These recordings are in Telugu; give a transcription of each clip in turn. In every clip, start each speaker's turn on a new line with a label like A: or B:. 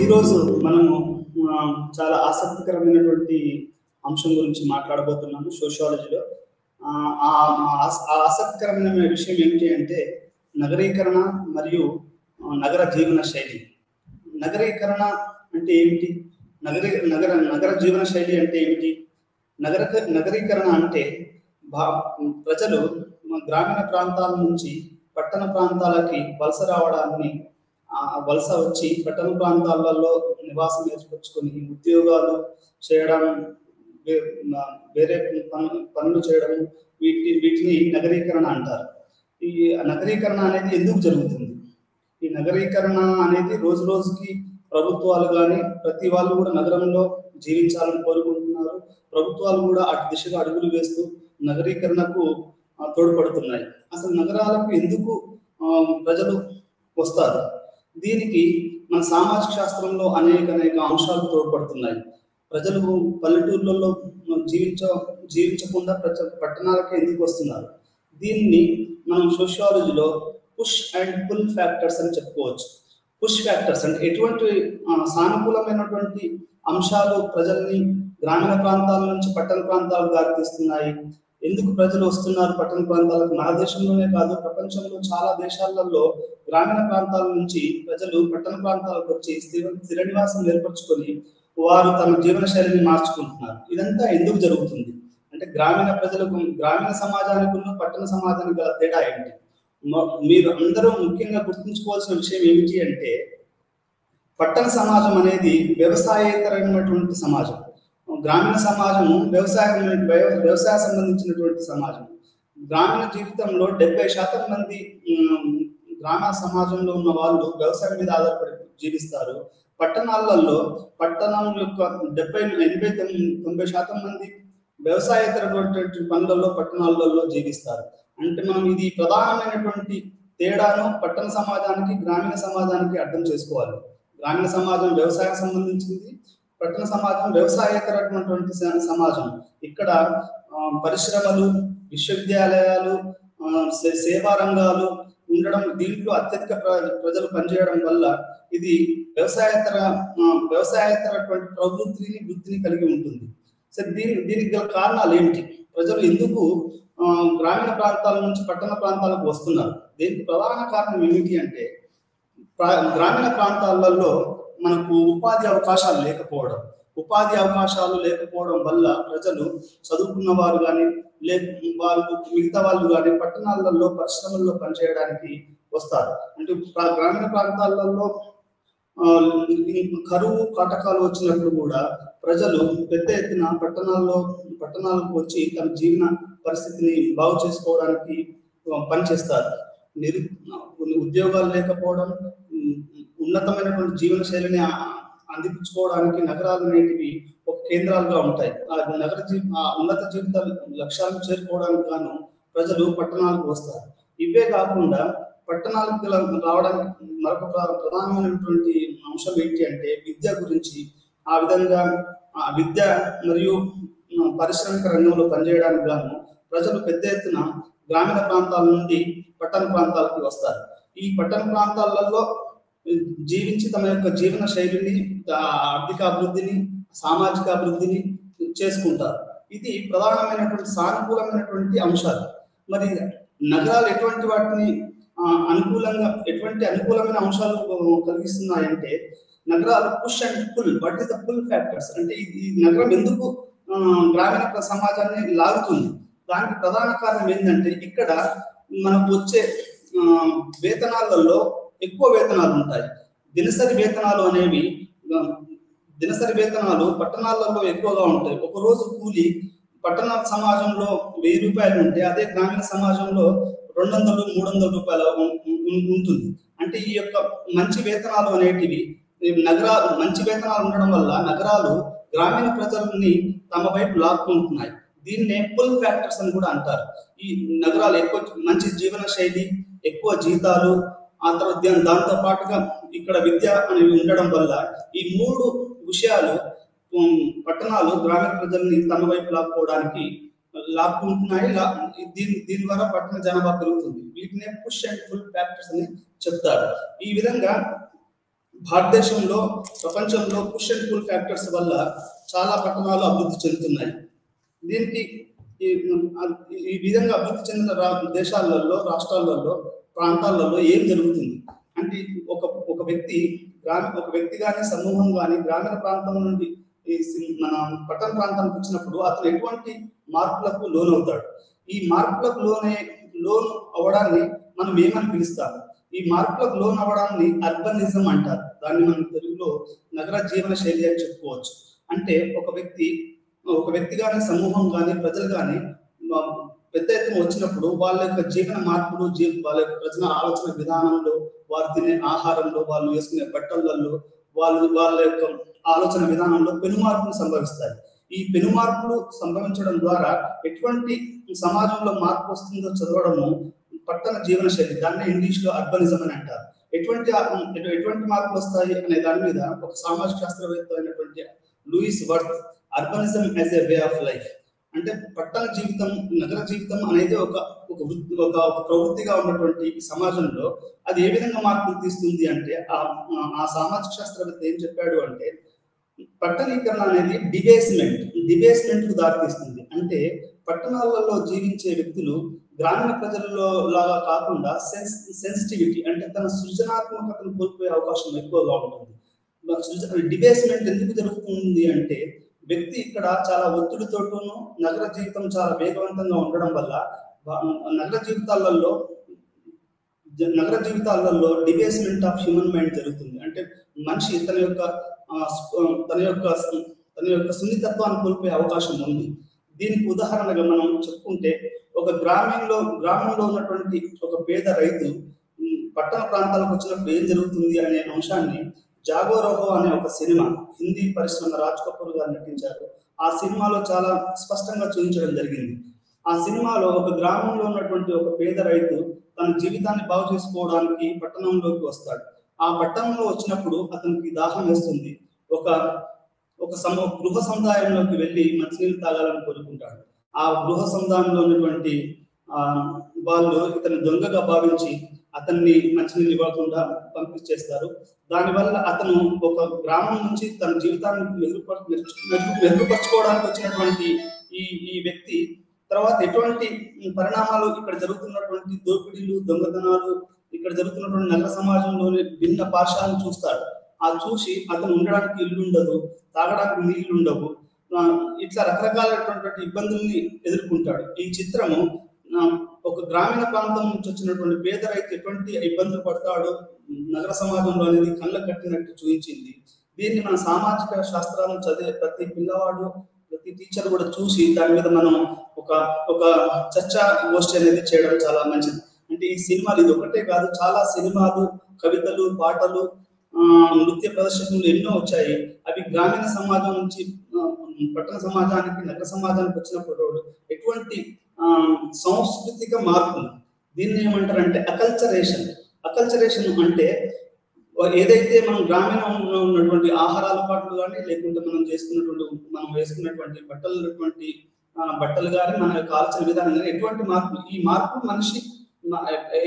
A: ఈరోజు మనము చాలా ఆసక్తికరమైనటువంటి అంశం గురించి మాట్లాడబోతున్నాము సోషియాలజీలో. ఆ ఆసక్తికరమైన విషయం ఏమిటి అంటే నగరీకరణ మరియు నగర జీవన శైలి. నగరీకరణ అంటే ఏమిటి? నగర జీవన శైలి అంటే ఏమిటి? నగరీకరణ అంటే ప్రజలు గ్రామీణ ప్రాంతాల నుంచి పట్టణ ప్రాంతాలకి వలస వచ్చి పట్టణ ప్రాంతాలలో నివాసం ఏర్పరచుకొని ఉద్యోగాలు చేయడం, వేరే పనులు చేయడం, వీటిని నగరీకరణ అంటారు. ఈ నగరీకరణ అనేది ఎందుకు జరుగుతుంది? ఈ నగరీకరణ అనేది రోజు రోజుకి ప్రభుత్వాలు కానీ ప్రతి వాళ్ళు కూడా నగరంలో జీవించాలని కోరుకుంటున్నారు. ప్రభుత్వాలు కూడా అటు దిశగా అడుగులు వేస్తూ నగరీకరణకు తోడ్పడుతున్నాయి. అసలు నగరాలకు ఎందుకు ప్రజలు వస్తారు? దీనికి మన సామాజిక శాస్త్రంలో అనేక అంశాలు తోడ్పడుతున్నాయి. ప్రజలు పల్లెటూర్లలో జీవించకుండా పట్టణాలకే ఎందుకు వస్తున్నారు? దీన్ని మనం సోషియాలజీలో పుష్ అండ్ పుల్ ఫ్యాక్టర్స్ అని చెప్పుకోవచ్చు. పుష్ ఫ్యాక్టర్స్ అంటే ఎటువంటి సానుకూలమైనటువంటి అంశాలు ప్రజల్ని గ్రామీణ ప్రాంతాల నుంచి పట్టణ ప్రాంతాలకు దారితీస్తున్నాయి. ఎందుకు ప్రజలు వస్తున్నారు పట్టణ ప్రాంతాలకు? మన దేశంలోనే కాదు, ప్రపంచంలో చాలా దేశాలలో గ్రామీణ ప్రాంతాల నుంచి ప్రజలు పట్టణ ప్రాంతాలకు వచ్చి స్థిర నివాసం ఏర్పరచుకొని వారు తమ జీవన శైలిని మార్చుకుంటున్నారు. ఇదంతా ఎందుకు జరుగుతుంది అంటే గ్రామీణ సమాజానికి పట్టణ సమాజానికి గల తేడా ఏంటి? మీరు అందరూ ముఖ్యంగా గుర్తుంచుకోవాల్సిన విషయం ఏమిటి అంటే పట్టణ సమాజం అనేది వ్యవసాయేతరమైనటువంటి సమాజం. గ్రామీణ సమాజము వ్యవసాయ సంబంధించినటువంటి సమాజం. గ్రామీణ జీవితంలో 70% మంది గ్రామ సమాజంలో ఉన్న వాళ్ళు వ్యవసాయం మీద ఆధారపడి జీవిస్తారు. పట్టణం యొక్క 80-90% మంది వ్యవసాయేతరమైనటువంటి పనులలో పట్టణాలలో జీవిస్తారు. అంటే మనం ఇది ప్రధానమైనటువంటి తేడాను పట్టణ సమాజానికి గ్రామీణ సమాజానికి అర్థం చేసుకోవాలి. గ్రామీణ సమాజం వ్యవసాయం సంబంధించింది, పట్టణ సమాజం వ్యవసాయేతరమైనటువంటి సమాజం. ఇక్కడ పరిశ్రమలు, విశ్వవిద్యాలయాలు, సేవా రంగాలు ఉండడం, దీంట్లో అత్యధిక ప్రజలు పనిచేయడం వల్ల ఇది వ్యవసాయేతరటువంటి వృత్తిని కలిగి ఉంటుంది. సో దీనికి గల కారణాలు ఏమిటి? ప్రజలు ఎందుకు గ్రామీణ ప్రాంతాల నుంచి పట్టణ ప్రాంతాలకు వస్తున్నారు? దీనికి ప్రధాన కారణం ఏమిటి అంటే గ్రామీణ ప్రాంతాలలో మనకు ఉపాధి అవకాశాలు లేకపోవడం వల్ల ప్రజలు చదువుకున్న వారు కానీ మిగతా వాళ్ళు కానీ పట్టణాలలో పరిశ్రమల్లో పనిచేయడానికి వస్తారు. అంటే గ్రామీణ ప్రాంతాలలో కరువు కాటకాలు వచ్చినప్పుడు కూడా ప్రజలు పెద్ద ఎత్తున పట్టణాలకు వచ్చి తమ జీవన పరిస్థితిని బాగు చేసుకోవడానికి పనిచేస్తారు. ఉద్యోగాలు లేకపోవడం, ఉన్నతమైనటువంటి జీవన శైలిని అందిపుచ్చుకోవడానికి నగరాలు అనేటివి ఒక కేంద్రాలుగా ఉంటాయి. ఉన్నత జీవిత లక్ష్యాలను చేరుకోవడానికి గాను ప్రజలు పట్టణాలకు వస్తారు. ఇవే కాకుండా పట్టణాలకు రావడానికి మరొక ప్రధానమైనటువంటి అంశం ఏంటి అంటే విద్య గురించి. ఆ విధంగా విద్య మరియు పారిశ్రామిక రంగంలో పనిచేయడానికి గాను ప్రజలు పెద్ద ఎత్తున గ్రామీణ ప్రాంతాల నుండి పట్టణ ప్రాంతాలకు వస్తారు. ఈ పట్టణ ప్రాంతాలలో జీవించి తమ యొక్క జీవన శైలిని, ఆర్థిక అభివృద్ధిని, సామాజిక అభివృద్ధిని చేసుకుంటారు. ఇది ప్రధానమైనటువంటి సానుకూలమైనటువంటి అంశాలు. మరి నగరాలు ఎటువంటి అనుకూలమైన అంశాలు కలిగిస్తున్నాయంటే నగరాలు push and pull. What is the pull factors అంటే ఈ నగరం ఎందుకు గ్రామీణ సమాజాన్ని లాగుతుంది? దానికి ప్రధాన కారణం ఏంటంటే ఇక్కడ మనకు వచ్చే వేతనాలలో ఎక్కువ వేతనాలు ఉంటాయి. దినసరి వేతనాలు పట్టణాలలో ఎక్కువగా ఉంటాయి. ఒక రోజు కూలి పట్టణ సమాజంలో 1000 రూపాయలు ఉంటే అదే గ్రామీణ సమాజంలో 200-300 రూపాయలు ఉంటుంది. అంటే ఈ యొక్క మంచి వేతనాలు ఉండడం వల్ల నగరాలు గ్రామీణ ప్రజల్ని తమ వైపు లాక్కుంటున్నాయి. దీన్నే పుల్ ఫ్యాక్టర్స్ అని కూడా అంటారు. ఈ నగరాలు ఎక్కువ మంచి జీవన శైలి, ఎక్కువ జీతాలు, ఆ తర్వాత దాంతో పాటుగా ఇక్కడ విద్య అనేవి ఉండడం వల్ల ఈ 3 విషయాలు పట్టణాలు గ్రామీణ ప్రజల్ని తమ వైపు లాక్కుంటున్నాయి. దీని ద్వారా పట్టణ జనాభా పెరుగుతుంది. వీటినే పుష్ అండ్ పుల్ ఫ్యాక్టర్స్ అని చెప్తారు. ఈ విధంగా భారతదేశంలో ప్రపంచంలో పుష్ అండ్ పుల్ ఫ్యాక్టర్స్ వల్ల చాలా పట్టణాలు అభివృద్ధి చెందుతున్నాయి. దీనికి ఈ ఈ విధంగా అభివృద్ధి చెందిన దేశాలలో, రాష్ట్రాలలో, ప్రాంతాలలో ఏం జరుగుతుంది అంటే ఒక వ్యక్తి కానీ సమూహం కానీ గ్రామీణ ప్రాంతం నుండి మన పట్టణ ప్రాంతానికి వచ్చినప్పుడు అతను ఎటువంటి మార్పులకు లోనవుతాడు. ఈ మార్పులకు లోన్ అవ్వడాన్ని మనం ఏమని పిలుస్తాము? ఈ మార్పులకు లోన్ అవ్వడాన్ని అర్బనిజం అంటారు. దాన్ని మనం తెలుగులో నగర జీవన శైలి అని చెప్పుకోవచ్చు. అంటే ఒక వ్యక్తి కానీ సమూహం కానీ ప్రజలు కానీ పెద్ద ఎత్తున వచ్చినప్పుడు వాళ్ళ యొక్క జీవన మార్పులు, వాళ్ళ యొక్క ప్రజల ఆలోచన విధానంలో, వారు తినే ఆహారంలో, వాళ్ళు వేసుకునే బట్టలలో, వాళ్ళ యొక్క ఆలోచన విధానంలో పెను మార్పులు సంభవిస్తాయి. ఈ పెను మార్పులు సంభవించడం ద్వారా ఎటువంటి సమాజంలో మార్పు వస్తుందో చదవడము పట్టణ జీవన శైలి. దాన్ని ఇంగ్లీష్ లో అర్బనిజం అని అంటారు. ఎటువంటి మార్పులు వస్తాయి అనే దాని మీద ఒక సామాజిక శాస్త్రవేత్త అయినటువంటి Louis Wirth urbanism as a way of life అంటే పట్టణ జీవితం, నగర జీవితం అనేది ఒక ప్రవృత్తిగా ఉన్నటువంటి ఈ సమాజంలో అది ఏ విధంగా మార్పులు తీస్తుంది అంటే ఆ సామాజిక శాస్త్రవేత్త ఏం చెప్పాడు అంటే పట్టణీకరణ అనేది డిబేస్మెంట్ కు దారితీస్తుంది. అంటే పట్టణాలలో జీవించే వ్యక్తులు గ్రామీణ ప్రజల్లో లాగా కాకుండా సెన్సిటివిటీ అంటే తన సృజనాత్మకతను కోల్పోయే అవకాశం ఎక్కువగా ఉంటుంది. డిబేస్మెంట్ ఎందుకు జరుగుతుంది అంటే వ్యక్తి ఇక్కడ చాలా ఒత్తిడితోటూను, నగర జీవితం చాలా వేగవంతంగా ఉండడం వల్ల నగర జీవితాలలో డిబేస్మెంట్ ఆఫ్ హ్యూమన్ మైండ్ జరుగుతుంది. అంటే మనిషి తన యొక్క సున్నితత్వాన్ని కోల్పోయే అవకాశం ఉంది. దీనికి ఉదాహరణగా మనం చెప్పుకుంటే ఒక గ్రామంలో ఉన్నటువంటి ఒక పేద రైతు పట్టణ ప్రాంతాలకు వచ్చినప్పుడు ఏం జరుగుతుంది అనే అంశాన్ని జాగో రోహో అనే ఒక సినిమా, హిందీ పరిశ్రమ రాజ్ కపూర్ గారు నటించారు. ఆ సినిమాలో చాలా స్పష్టంగా చూపించడం జరిగింది. ఆ సినిమాలో ఒక గ్రామంలో ఉన్నటువంటి ఒక పేద రైతు తన జీవితాన్ని బాగు చేసుకోవడానికి పట్టణంలోకి వస్తాడు. ఆ పట్టణంలో వచ్చినప్పుడు అతనికి దాహం వేస్తుంది. ఒక గృహ సముదాయంలోకి వెళ్ళి మంచినీళ్ళు తాగాలని కోరుకుంటాడు. ఆ గృహ సముదాయంలో ఉన్నటువంటి వాళ్ళు ఇతను దొంగగా భావించి అతన్ని మంచినీళ్ళు ఇవ్వకుండా పంపించేస్తారు. దానివల్ల అతను ఒక గ్రామం నుంచి తన జీవితాన్ని మెరుగుపరచుకోవడానికి వచ్చినటువంటి ఈ వ్యక్తి తర్వాత ఎటువంటి పరిణామాలు ఇక్కడ జరుగుతున్నటువంటి దోపిడీలు, దొంగతనాలు, ఇక్కడ జరుగుతున్నటువంటి నగర సమాజంలోని భిన్న పార్శ్వాలను చూస్తాడు. ఆ చూసి అతను ఉండడానికి ఇల్లు ఉండదు, తాగడానికి నీళ్లు ఉండవు, ఇట్లా రకరకాలైనటువంటి ఇబ్బందుల్ని ఎదుర్కొంటాడు. ఈ చిత్రము ఒక గ్రామీణ ప్రాంతం నుంచి వచ్చినటువంటి పేద రైతు ఎటువంటి ఇబ్బందులు పడతాడో నగర సమాజంలో అనేది కళ్ళకు కట్టినట్టు చూపించింది. దీన్ని మన సామాజిక శాస్త్రాలను చదివే ప్రతి పిల్లవాడు, ప్రతి టీచర్ కూడా చూసి దాని మీద మనం ఒక చర్చా గోష్ఠి అనేది చేయడం చాలా మంచిది. అంటే ఈ సినిమాలు ఇది ఒకటే కాదు, చాలా సినిమాలు, కవితలు, పాటలు, నృత్య ప్రదర్శనలు ఎన్నో వచ్చాయి. అవి గ్రామీణ సమాజం నుంచి పట్టణ సమాజానికి, నగర సమాజానికి వచ్చినప్పుడు ఎటువంటి సాంస్కృతిక మార్పులు, దీన్ని ఏమంటారంటే అకల్చరేషన్ అంటే ఏదైతే మనం గ్రామీణంలో ఉన్నటువంటి ఆహార అలవాట్లు కానీ, లేకుంటే మనం వేసుకున్నటువంటి బట్టలు కానీ, మన యొక్క ఆలోచన విధానం కానీ ఎటువంటి మార్పులు, ఈ మార్పు మనిషి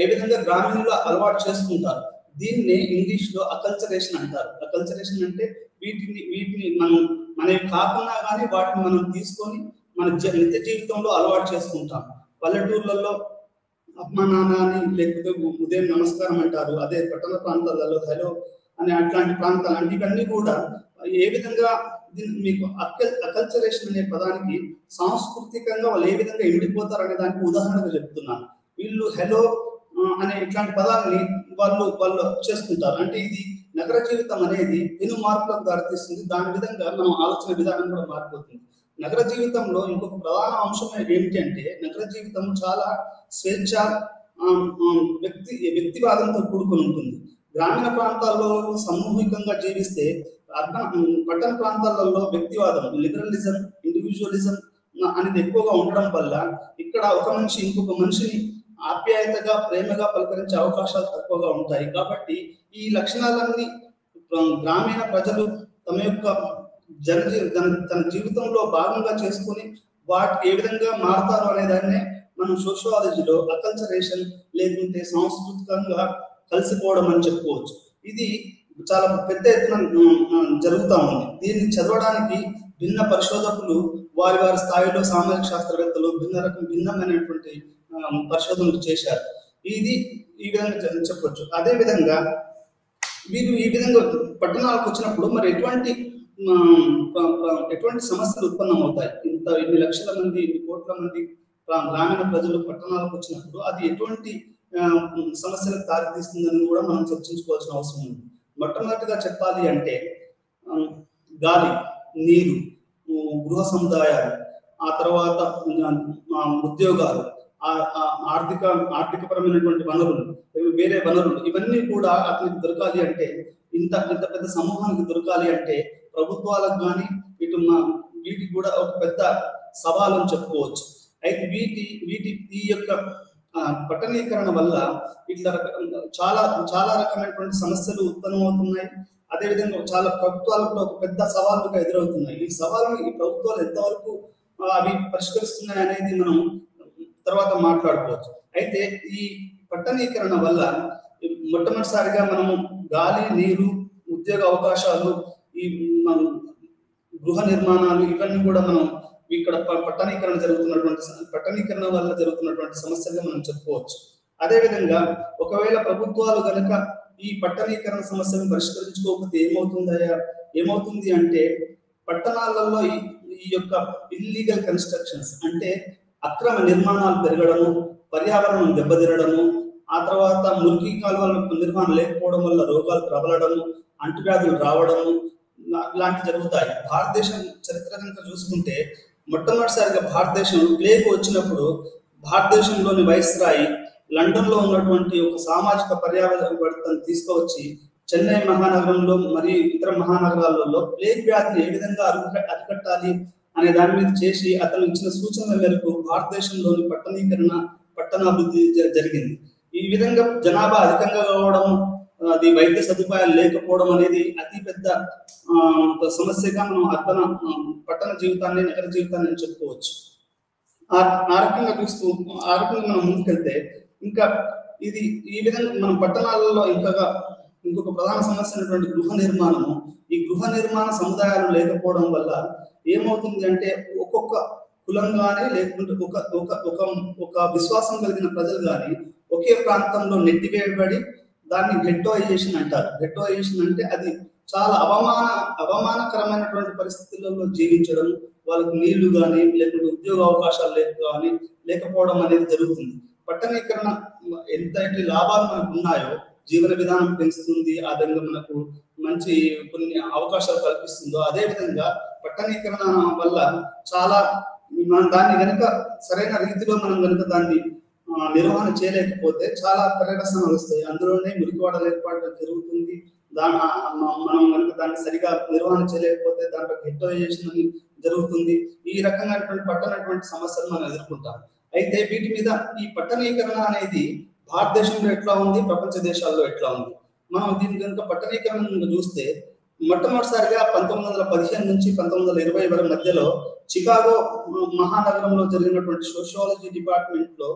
A: ఏ విధంగా గ్రామీణంలో అలవాటు చేసుకుంటారు. దీన్ని ఇంగ్లీష్ లో అకల్చరేషన్ అంటారు. అకల్చరేషన్ అంటే వీటిని మనం మనవి కాకుండా కానీ వాటిని మనం తీసుకొని మన నిత్య జీవితంలో అలవాటు చేసుకుంటాం. పల్లెటూర్లలో అమ్మ నాన్న అని, లేకపోతే ఉదయం నమస్కారం అంటారు. అదే పట్టణ ప్రాంతాలలో హలో అని అట్లాంటి ప్రాంతాలు అంటే ఇవన్నీ కూడా ఏ విధంగా మీకు అకల్చరేషన్ అనే పదానికి సాంస్కృతికంగా వాళ్ళు ఏ విధంగా ఇమిడిపోతారు అనే దానికి ఉదాహరణగా చెప్తున్నాను. వీళ్ళు హలో అనే ఇట్లాంటి పదాలని వాళ్ళు చేసుకుంటారు. అంటే ఇది నగర జీవితం అనేది పెను మార్పులకు దారితీస్తుంది. దాని విధంగా మనం ఆలోచన విధానం కూడా మారిపోతుంది. నగర జీవితంలో ఇంకొక ప్రధాన అంశం ఏమిటి అంటే నగర జీవితం చాలా స్వేచ్ఛ, వ్యక్తివాదంతో కూడుకొని ఉంటుంది. గ్రామీణ ప్రాంతాల్లో సామూహికంగా జీవిస్తే పట్టణ ప్రాంతాలలో వ్యక్తివాదం, లిబరలిజం, ఇండివిజువలిజం అనేది ఎక్కువగా ఉండడం వల్ల ఇక్కడ ఒక మనిషి ఇంకొక మనిషిని ఆప్యాయతగా, ప్రేమగా పలకరించే అవకాశాలు తక్కువగా ఉంటాయి. కాబట్టి ఈ లక్షణాలన్నీ గ్రామీణ ప్రజలు తమ యొక్క తన జీవితంలో భాగంగా చేసుకుని వాటికి ఏ విధంగా మారుతారు అనే దాన్నే మనం సోషియాలజీలో అకల్చరేషన్ లేకుంటే సాంస్కృతికంగా కలిసిపోవడం అని చెప్పుకోవచ్చు. ఇది చాలా పెద్ద ఎత్తున జరుగుతూ ఉంది. దీన్ని చదవడానికి భిన్న పరిశోధకులు వారి వారి స్థాయిలో సామాజిక శాస్త్రవేత్తలు భిన్నమైనటువంటి పరిశోధనలు చేశారు. ఇది ఈ విధంగా చెప్పొచ్చు. అదే విధంగా వీరు ఈ విధంగా పట్టణాలకు వచ్చినప్పుడు మరి ఎటువంటి సమస్యలు ఉత్పన్నమవుతాయి? ఇన్ని లక్షల మంది, ఇన్ని కోట్ల మంది గ్రామీణ ప్రజలు పట్టణాలకు వచ్చినప్పుడు అది ఎటువంటి సమస్యలకు దారితీస్తుందని కూడా మనం చర్చించుకోవాల్సిన అవసరం ఉంది. మొట్టమొదటిగా చెప్పాలి అంటే గాలి, నీరు, గృహ సముదాయాలు, ఆ తర్వాత ఉద్యోగాలు, ఆర్థికపరమైనటువంటి వనరులు, వేరే వనరులు, ఇవన్నీ కూడా అతనికి దొరకాలి అంటే, ఇంత పెద్ద సమూహానికి దొరకాలి అంటే ప్రభుత్వాలకు కానీ వీటికి కూడా ఒక పెద్ద సవాలు అని చెప్పుకోవచ్చు. అయితే ఈ యొక్క పట్టణీకరణ వల్ల ఇట్లా చాలా రకమైనటువంటి సమస్యలు ఉత్పన్నమవుతున్నాయి. అదేవిధంగా చాలా ప్రభుత్వాలకు కూడా ఒక పెద్ద సవాళ్ళుగా ఎదురవుతున్నాయి. ఈ సవాళ్ళని ఈ ప్రభుత్వాలు ఎంతవరకు అవి పరిష్కరిస్తున్నాయి అనేది మనం తర్వాత మాట్లాడుకోవచ్చు. అయితే ఈ పట్టణీకరణ వల్ల మొట్టమొదటిసారిగా మనము గాలి, నీరు, ఉద్యోగ అవకాశాలు, ఈ గృహ నిర్మాణాలు, ఇవన్నీ కూడా మనం ఇక్కడ పట్టణీకరణ వల్ల జరుగుతున్నటువంటి సమస్యలుగా మనం చెప్పుకోవచ్చు. అదేవిధంగా ఒకవేళ ప్రభుత్వాలు కనుక ఈ పట్టణీకరణ సమస్యను పరిష్కరించుకోకపోతే ఏమవుతుంది అంటే పట్టణాలలో ఈ యొక్క ఇల్లీగల్ కన్స్ట్రక్షన్స్, అంటే అక్రమ నిర్మాణాలు పెరగడము, పర్యావరణం దెబ్బతినడము, ఆ తర్వాత మురికి కాలువల నిర్మాణం లేకపోవడం వల్ల రోగాలు ప్రబలడము, అంటువ్యాధులు రావడము లాంటి జరుగుతాయి. భారతదేశం చరిత్ర కనుక చూసుకుంటే మొట్టమొదటిసారిగా భారతదేశం ప్లేగ్ వచ్చినప్పుడు భారతదేశంలోని వైస్రాయి లండన్ లో ఉన్నటువంటి ఒక సామాజిక పర్యావరణను తీసుకువచ్చి చెన్నై మహానగరంలో మరియు ఇతర మహానగరాలలో ప్లేగ్ వ్యాధిని ఏ విధంగా అరికట్టాలి అనే దాని మీద చేసి అతను ఇచ్చిన సూచనల మేరకు భారతదేశంలోని పట్టణాభివృద్ధి జరిగింది. ఈ విధంగా జనాభా అధికంగా కావడం, అది వైద్య సదుపాయాలు లేకపోవడం అనేది అతి పెద్ద సమస్యగా మనం పట్టణ జీవితాన్ని, నగర జీవితాన్ని చెప్పుకోవచ్చు. ఆ రకంగా మనం ముందుకెళ్తే ఇంకా ఇది ఈ విధంగా మనం పట్టణాలలో ఇంకొక ప్రధాన సమస్య అయినటువంటి గృహ నిర్మాణము. ఈ గృహ నిర్మాణ సముదాయాలు లేకపోవడం వల్ల ఏమవుతుంది అంటే ఒక్కొక్క కులం కానీ లేకుంటే ఒక విశ్వాసం కలిగిన ప్రజలు కానీ ఒకే ప్రాంతంలో నెట్టివేయబడి దాన్ని గెట్టోయిజేషన్ అంటారు. గెట్టోయిజేషన్ అంటే అది చాలా అవమానకరమైనటువంటి పరిస్థితులలో జీవించడం, వాళ్ళకి నీళ్లు కానీ లేకుంటే ఉద్యోగ అవకాశాలు లేకపోవడం అనేది జరుగుతుంది. పట్టణీకరణ ఎంతటి లాభాలు మనకు ఉన్నాయో, జీవన విధానం పెంచుతుంది, ఆ విధంగా మనకు మంచి కొన్ని అవకాశాలు కల్పిస్తుందో, అదే విధంగా పట్టణీకరణ వల్ల చాలా మనం దాన్ని కనుక సరైన రీతిలో మనం కనుక దాన్ని నిర్వహణ చేయలేకపోతే చాలా పర్యవసనాలు వస్తాయి. అందులోనే మురికివాడల ఏర్పాటు జరుగుతుంది. మనం కనుక దాన్ని సరిగా నిర్వహణ చేయలేకపోతే దాంట్లో గెట్టోయిజేషన్ అని జరుగుతుంది. ఈ రకమైనటువంటి పట్టణటువంటి సమస్యలు మనం ఎదుర్కొంటాం. అయితే వీటి మీద ఈ పట్టణీకరణ అనేది భారతదేశంలో ఎట్లా ఉంది, ప్రపంచ దేశాల్లో ఎట్లా ఉంది, మనం దీని కనుక పట్టణీకరణ చూస్తే మొట్టమొదటిసారిగా 1915 నుంచి 1920 వరకు మధ్యలో చికాగో మహానగరంలో జరిగినటువంటి సోషియాలజీ డిపార్ట్మెంట్ లో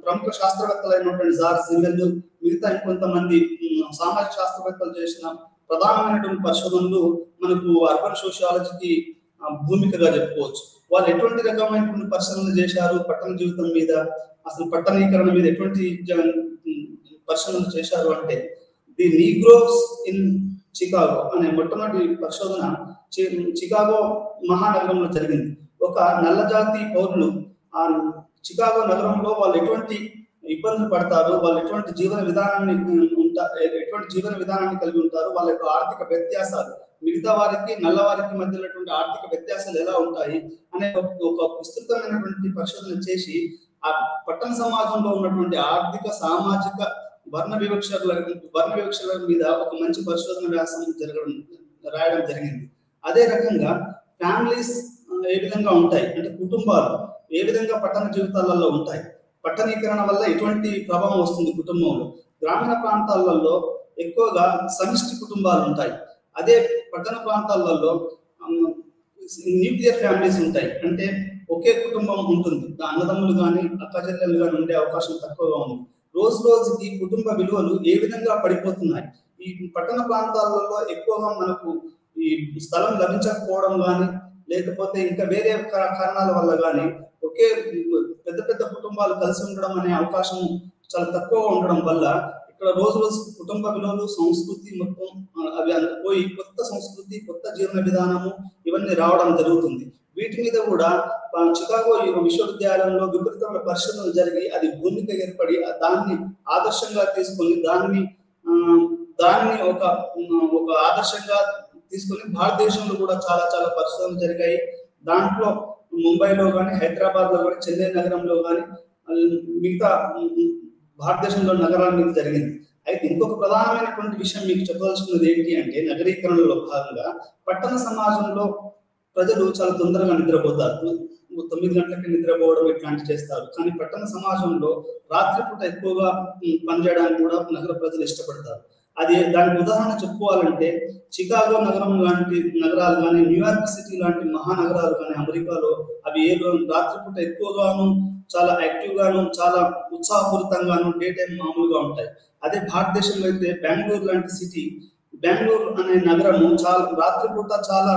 A: ప్రముఖ శాస్త్రవేత్తలైనటువంటి జార్జ్ సిమెల్, మిగతా ఇంకొంతమంది సామాజిక శాస్త్రవేత్తలు చేసిన ప్రధానమైనటువంటి పరిశోధనలు మనకు అర్బన్ సోషియాలజీకి భూమికగా చెప్పుకోవచ్చు. వాళ్ళు ఎటువంటి రకమైనటువంటి పరిశోధనలు చేశారు పట్టణ జీవితం మీద, అసలు పట్టణీకరణ మీద ఎటువంటి పరిశోధనలు చేశారు అంటే, ది నీగ్రోస్ ఇన్ చికాగో అనే మొట్టమొదటి పరిశోధన చికాగో మహానగరంలో జరిగింది. ఒక నల్లజాతి పౌరులు ఆ చికాగో నగరంలో వాళ్ళు ఎటువంటి ఇబ్బందులు పడతారు, వాళ్ళు ఎటువంటి జీవన విధానాన్ని కలిగి ఉంటారు, వాళ్ళ యొక్క ఆర్థిక వ్యత్యాసాలు, మిగతా వారికి నల్లవారికి మధ్య ఉన్నటువంటి ఆర్థిక వ్యత్యాసాలు ఎలా ఉంటాయి అనే ఒక విస్తృతమైనటువంటి పరిశోధన చేసి ఆ పట్టణ సమాజంలో ఉన్నటువంటి ఆర్థిక, సామాజిక వర్ణ వివక్షల మీద ఒక మంచి పరిశోధన వ్యాసం రాయడం జరిగింది. అదే రకంగా ఫ్యామిలీస్ ఏ విధంగా ఉంటాయి అంటే కుటుంబాలు ఏ విధంగా పట్టణ జీవితాలలో ఉంటాయి, పట్టణీకరణ వల్ల ఎటువంటి ప్రభావం వస్తుంది కుటుంబంలో. గ్రామీణ ప్రాంతాలలో ఎక్కువగా సమిష్టి కుటుంబాలు ఉంటాయి. అదే పట్టణ ప్రాంతాలలో న్యూక్లియర్ ఫ్యామిలీస్ ఉంటాయి. అంటే ఒకే కుటుంబం ఉంటుంది, అన్నదమ్ములు కానీ అక్కచెల్లెలు కానీ ఉండే అవకాశం తక్కువగా ఉంది. రోజు రోజుకి కుటుంబ విలువలు ఏ విధంగా పడిపోతున్నాయి, ఈ పట్టణ ప్రాంతాలలో ఎక్కువగా మనకు ఈ స్థలం లభించకపోవడం కానీ, లేకపోతే ఇంకా వేరే కారణాల వల్ల కానీ ఒకే పెద్ద పెద్ద కుటుంబాలు కలిసి ఉండడం అనే అవకాశం చాలా తక్కువగా ఉండడం వల్ల ఇక్కడ రోజు రోజు కుటుంబ విలువలు, సంస్కృతి మొత్తం అవి పోయి కొత్త సంస్కృతి, కొత్త జీవన విధానము ఇవన్నీ రావడం జరుగుతుంది. వీటి మీద కూడా చికాగో విశ్వవిద్యాలయంలో విపరీతమైన పరిశోధనలు జరిగి అది భూమిక ఏర్పడి దాన్ని ఆదర్శంగా తీసుకొని దాన్ని ఒక ఆదర్శంగా తీసుకొని భారతదేశంలో కూడా చాలా చాలా పరిశోధనలు జరిగాయి. దాంట్లో ముంబైలో కానీ, హైదరాబాద్ లో కానీ, చెన్నై నగరంలో కానీ, మిగతా భారతదేశంలో నగరాల మీద జరిగింది. అయితే ఇంకొక ప్రధానమైనటువంటి విషయం మీకు చెప్పదలుచుకున్నది ఏంటి అంటే, నగరీకరణలో భాగంగా పట్టణ సమాజంలో ప్రజలు చాలా తొందరగా నిద్రపోతారు. 9 గంటలకి నిద్రపోవడం ఇట్లాంటివి చేస్తారు. కానీ పట్టణ సమాజంలో రాత్రిపూట ఎక్కువగా పనిచేయడానికి కూడా నగర ప్రజలు ఇష్టపడతారు. దానికి ఉదాహరణ చెప్పుకోవాలంటే చికాగో నగరం లాంటి నగరాలు కానీ, న్యూయార్క్ సిటీ లాంటి మహానగరాలు కానీ అమెరికాలో అవి రాత్రిపూట ఎక్కువగాను, చాలా యాక్టివ్ గాను, చాలా ఉత్సాహపూరితంగాను డే టైం మామూలుగా ఉంటాయి. అదే భారతదేశంలో అయితే బెంగళూరు లాంటి సిటీ, బెంగళూరు అనే నగరము చాలా రాత్రిపూట చాలా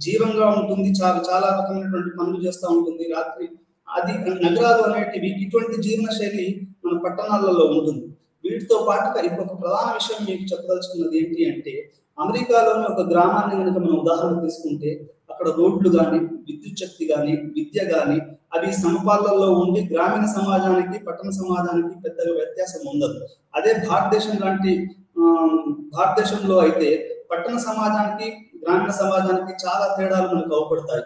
A: జీవంగా ఉంటుంది, చాలా రకమైనటువంటి పనులు చేస్తూ ఉంటుంది రాత్రి. అది నగరాలు అనేటివి ఇటువంటి జీవన శైలి మన పట్టణాలలో ఉంటుంది. వీటితో పాటుగా ఇంకొక ప్రధాన విషయం మీకు చెప్పదలుచుకున్నది ఏంటి అంటే, అమెరికాలోని ఒక గ్రామాన్ని కనుక మనం ఉదాహరణ తీసుకుంటే అక్కడ రోడ్లు కానీ, విద్యుత్ శక్తి కానీ, విద్య కానీ అవి సమపాలలో ఉండి గ్రామీణ సమాజానికి, పట్టణ సమాజానికి పెద్దగా వ్యత్యాసం ఉండదు. అదే భారతదేశంలో అయితే పట్టణ సమాజానికి, గ్రామీణ సమాజానికి చాలా తేడాలు మనకు అవపడతాయి.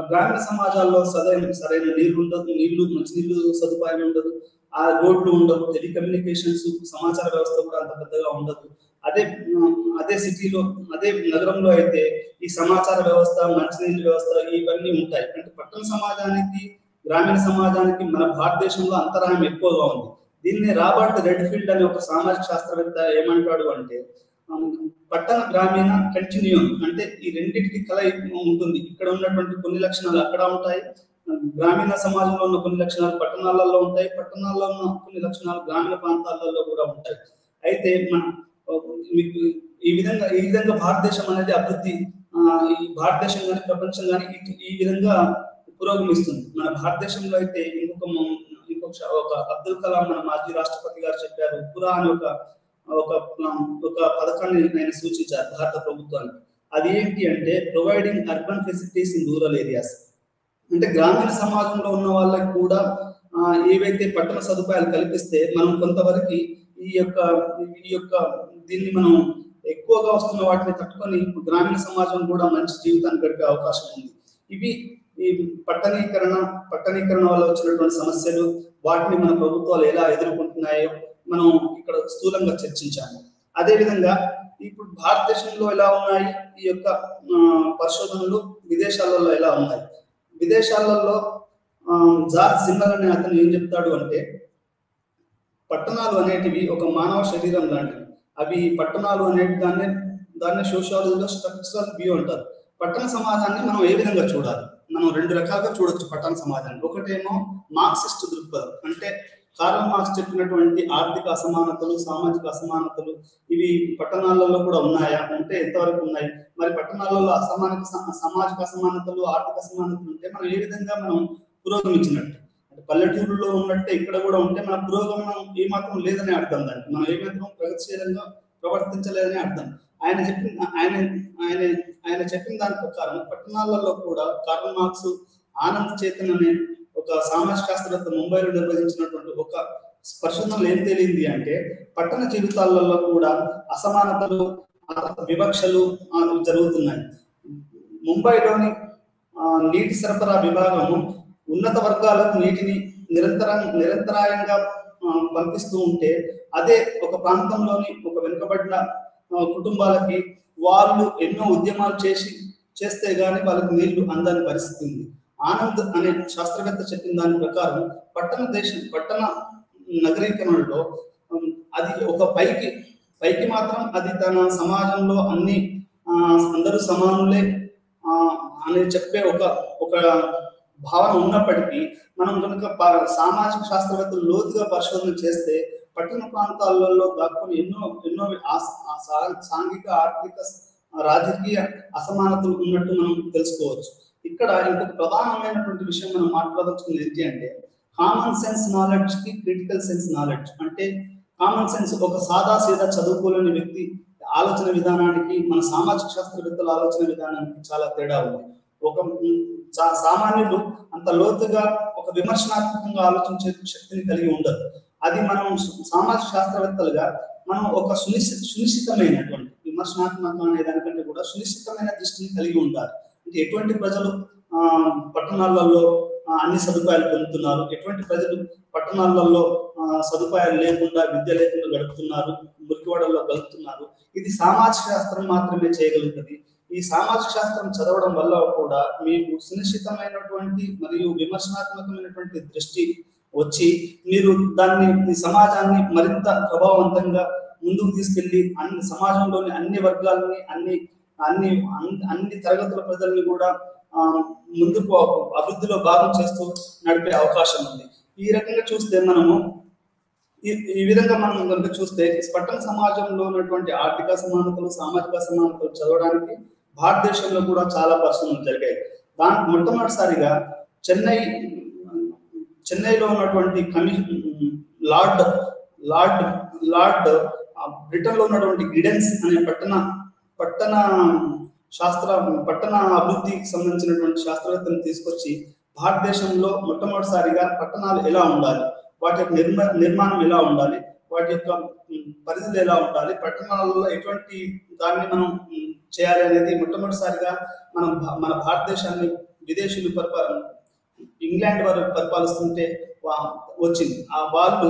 A: గ్రామీణ సమాజాల్లో సరైన నీళ్లు, మంచినీళ్ళు సదుపాయం ఉండదు, ఆ రోడ్లు ఉండవు, టెలికమ్యూనికేషన్స్, సమాచార వ్యవస్థ కూడా అంత పెద్దగా ఉండదు. అదే సిటీలో, అదే నగరంలో అయితే ఈ సమాచార వ్యవస్థ, మంచినీళ్ళ వ్యవస్థ ఇవన్నీ ఉంటాయి. అంటే పట్టణ సమాజానికి, గ్రామీణ సమాజానికి మన భారతదేశంలో అంతరాయం ఎక్కువగా ఉంది. దీన్ని రాబర్ట్ రెడ్ఫీల్డ్ అనే ఒక సామాజిక శాస్త్రవేత్త ఏమంటాడు అంటే, పట్టణ గ్రామీణ కంటిన్యూయం అంటే ఈ రెండింటికి కలయి ఉంటుంది. ఇక్కడ ఉన్నటువంటి కొన్ని లక్షణాలు అక్కడ ఉంటాయి, గ్రామీణ సమాజంలో ఉన్న కొన్ని లక్షణాలు పట్టణాలలో ఉంటాయి, పట్టణాల్లో ఉన్న కొన్ని లక్షణాలు గ్రామీణ ప్రాంతాలలో కూడా ఉంటాయి. అయితే ఈ విధంగా భారతదేశం అనేది అభివృద్ధి, ఈ భారతదేశం కానీ ప్రపంచం కానీ ఈ విధంగా పురోగమిస్తుంది. మన భారతదేశంలో అయితే ఒక అబ్దుల్ కలాం, మన మాజీ రాష్ట్రపతి గారు చెప్పారు, పురా అని ఒక పథకాన్ని ఆయన సూచించారు భారత ప్రభుత్వానికి. అది ఏంటి అంటే, providing urban facilities in rural areas. అంటే గ్రామీణ సమాజంలో ఉన్న వాళ్ళకి కూడా ఏవైతే పట్టణ సదుపాయాలు కల్పిస్తే మనం కొంతవరకు ఈ యొక్క దీన్ని మనం ఎక్కువగా వస్తున్న వాటిని తట్టుకొని గ్రామీణ సమాజం కూడా మంచి జీవితాన్ని గడిపే అవకాశం ఉంది. ఇవి ఈ పట్టణీకరణ వల్ల వచ్చినటువంటి సమస్యలు, వాటిని మన ప్రభుత్వాలు ఎలా ఎదుర్కొంటున్నాయో మనం ఇక్కడ స్థూలంగా చర్చించాము. అదేవిధంగా ఇప్పుడు భారతదేశంలో ఎలా ఉన్నాయి ఈ యొక్క పరిశోధనలు, విదేశాలలో ఎలా ఉన్నాయి. విదేశాలలో జార్జ్ జిమ్మర్ అనే అతను ఏం చెప్తాడు అంటే, పట్టణాలు అనేటివి ఒక మానవ శరీరం లాంటివి. అవి పట్టణాలు అనేవి దాన్ని సోషియాలజీలో స్ట్రక్చరల్ వ్యూ అంటారు. పట్టణ సమాజాన్ని మనం ఏ విధంగా చూడాలి? మనం 2 రకాలుగా చూడొచ్చు పట్టణ సమాజాన్ని. ఒకటేమో మార్క్సిస్ట్ దృక్పథం, అంటే కార్ల్ మార్క్స్ చెప్పినటువంటి ఆర్థిక అసమానతలు, సామాజిక అసమానతలు ఇవి పట్టణాలలో కూడా ఉన్నాయా, ఉంటే ఎంతవరకు ఉన్నాయి, మరి పట్టణాలలో సామాజిక అసమానతలు, ఆర్థిక అసమానతలు ఉంటే మనం ఏ విధంగా మనం పురోగమించినట్టు. అంటే పల్లెటూరులో ఉన్నట్టే ఇక్కడ కూడా ఉంటే మన పురోగమనం ఏమాత్రం లేదని అర్థం. దానికి మనం ఏమాత్రం ప్రగతిశీలంగా ప్రవర్తించలేదని అర్థం. ఆయన చెప్పిన దాని ప్రకారం పట్టణాలలో కూడా కార్ల్ మార్క్స్, ఆనంద్ చేతన్ అనే ఒక సామాజిక శాస్త్రవేత్త ముంబైలో నిర్వహించినటువంటి ఒక పరిశోధనలో ఏం తేలింది అంటే, పట్టణ జీవితాలలో కూడా అసమానతలు, వివక్షలు జరుగుతున్నాయి. ముంబైలోని నీటి సరఫరా విభాగము ఉన్నత వర్గాలకు నీటిని నిరంతరాయంగా పంపిస్తూ ఉంటే, అదే ఒక ప్రాంతంలోని ఒక వెనుకబడిన కుటుంబాలకి వాళ్ళు ఎన్నో ఉద్యమాలు చేస్తే గానీ వాళ్ళకి నీళ్లు అందని పరిస్థితి ఉంది. ఆనంద్ అనే శాస్త్రవేత్త చెప్పిన దాని ప్రకారం పట్టణ నగరీకరణలో అది ఒక పైకి మాత్రం అది తన సమాజంలో అందరూ సమానులే అని చెప్పే ఒక భావన ఉన్నప్పటికీ, మనం కనుక సామాజిక శాస్త్రవేత్తలు లోతుగా పరిశోధన చేస్తే పట్టణ ప్రాంతాలలో దాక్కుని ఎన్నో ఎన్నో సాంఘిక, ఆర్థిక, రాజకీయ అసమానతలు ఉన్నట్టు మనం తెలుసుకోవచ్చు. ఇక్కడ ఇంకొక ప్రధానమైనటువంటి విషయం మనం మాట్లాడదలుచుకుంది ఏంటి అంటే కామన్ సెన్స్ నాలెడ్జ్ కి క్రిటికల్ సెన్స్ నాలెడ్జ్. అంటే కామన్ సెన్స్ ఒక సాదా సీదా చదువుకోలేని వ్యక్తి ఆలోచన విధానానికి మన సామాజిక శాస్త్రవేత్తల ఆలోచన విధానానికి చాలా తేడా ఉంది. ఒక సామాన్యుడు అంత లోతుగా ఒక విమర్శనాత్మకంగా ఆలోచించే శక్తిని కలిగి ఉండదు. అది మనం సామాజిక శాస్త్రవేత్తలుగా మనం ఒక సునిశ్చితమైనటువంటి విమర్శనాత్మకం అనే దానికంటే కూడా సునిశ్చితమైన దృష్టిని కలిగి ఉంటారు. అంటే ఎటువంటి ప్రజలు పట్టణాలలో అన్ని సదుపాయాలు పొందుతున్నారు, ఎటువంటి ప్రజలు పట్టణాలలో సదుపాయాలు లేకుండా, విద్య లేకుండా గడుపుతున్నారు, మురికివాడల్లో గడుపుతున్నారు. ఇది సామాజిక శాస్త్రం మాత్రమే చేయగలుగుతుంది. ఈ సామాజిక శాస్త్రం చదవడం వల్ల కూడా మీకు సునిశ్చితమైనటువంటి మరియు విమర్శనాత్మకమైనటువంటి దృష్టి వచ్చి మీరు దాన్ని సమాజాన్ని మరింత ప్రభావవంతంగా ముందుకు తీసుకెళ్లి సమాజంలోని అన్ని వర్గాలని అన్ని తరగతుల ప్రజల్ని కూడా ముందుకు అభివృద్ధిలో భాగం చేస్తూ నడిపే అవకాశం ఉంది. ఈ రకంగా చూస్తే మనము ఈ విధంగా మనం కనుక చూస్తే పట్టణ సమాజంలో ఉన్నటువంటి ఆర్థిక అసమానతలు, సామాజిక అసమానతలు చదవడానికి భారతదేశంలో కూడా చాలా పరిశోధనలు జరిగాయి. మొట్టమొదటిసారిగా చెన్నైలో ఉన్నటువంటి లార్డ్ బ్రిటన్ లో ఉన్నటువంటి గిడెన్స్ అనే పట్టణ అభివృద్ధికి సంబంధించినటువంటి శాస్త్రవేత్తలను తీసుకొచ్చి భారతదేశంలో మొట్టమొదటిసారిగా పట్టణాలు ఎలా ఉండాలి, వాటి యొక్క నిర్మాణం ఎలా ఉండాలి, వాటి యొక్క పరిధిలు ఎలా ఉండాలి, పట్టణాలలో ఎటువంటి దాన్ని మనం చేయాలి అనేది మొట్టమొదటిసారిగా మన భారతదేశాన్ని విదేశీయులు ఇంగ్లాండ్ వారు పరిపాలిస్తుంటే వచ్చింది. వాళ్ళు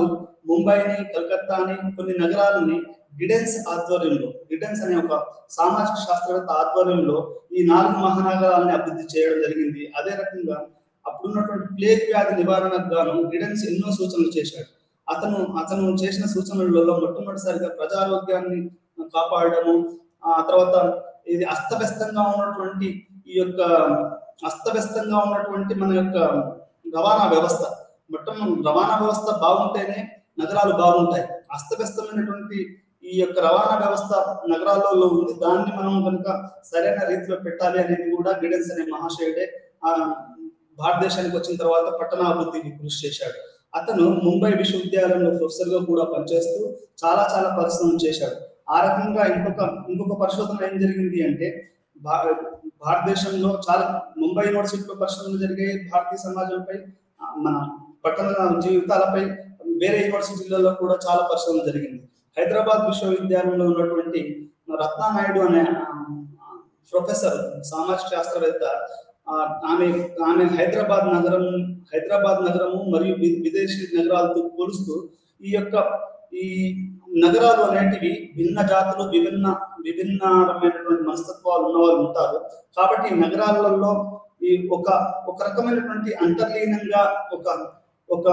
A: ముంబైని, కలకత్తాని, కొన్ని నగరాలని గిడెన్స్ అనే ఒక సామాజిక శాస్త్రవేత్త ఆధ్వర్యంలో ఈ 4 మహానగరాలని అభివృద్ధి చేయడం జరిగింది. అదే రకంగా అప్పుడున్నటువంటి ప్లేగ్ వ్యాధి నివారణకు గాను గిడెన్స్ ఎన్నో సూచనలు చేశాడు. అతను చేసిన సూచనలలో మొట్టమొదటిసారిగా ప్రజారోగ్యాన్ని కాపాడము, ఆ తర్వాత ఇది అస్తవ్యస్తంగా ఉన్నటువంటి మన యొక్క రవాణా వ్యవస్థ బాగుంటేనే నగరాలు బాగుంటాయి. అస్తవ్యస్తమైనటువంటి ఈ యొక్క రవాణా వ్యవస్థ నగరాలలో ఉంది, దాన్ని మనం కనుక సరైన రీతిలో పెట్టాలి అనేది కూడా గిడెన్స్ అనే మహాశయుడే భారతదేశానికి వచ్చిన తర్వాత పట్టణాభివృద్ధికి కృషి చేశాడు. అతను ముంబై విశ్వవిద్యాలయంలో ప్రొఫెసర్ గా కూడా పనిచేస్తూ చాలా పరిశోధనలు చేశాడు. ఆ రకంగా ఇంకొక పరిశోధన ఏం జరిగింది అంటే భారతదేశంలో ముంబై యూనివర్సిటీలో పరిశోధనలు జరిగాయి భారతీయ సమాజంపై, మన పట్టణ జీవితాలపై. వేరే యూనివర్సిటీలలో కూడా చాలా పరిశోధన జరిగింది. హైదరాబాద్ విశ్వవిద్యాలయంలో ఉన్నటువంటి రత్నానాయుడు అనే ప్రొఫెసర్, సామాజిక శాస్త్రవేత్త, ఆమె హైదరాబాద్ నగరము మరియు విదేశీ నగరాలతో పోలుస్తూ ఈ నగరాలు అనేటివి భిన్న జాతులు, విభిన్నమైనటువంటి మనస్తత్వాలు ఉన్న వాళ్ళు ఉంటారు. కాబట్టి నగరాలలో ఈ ఒక రకమైనటువంటి అంతర్లీనంగా ఒక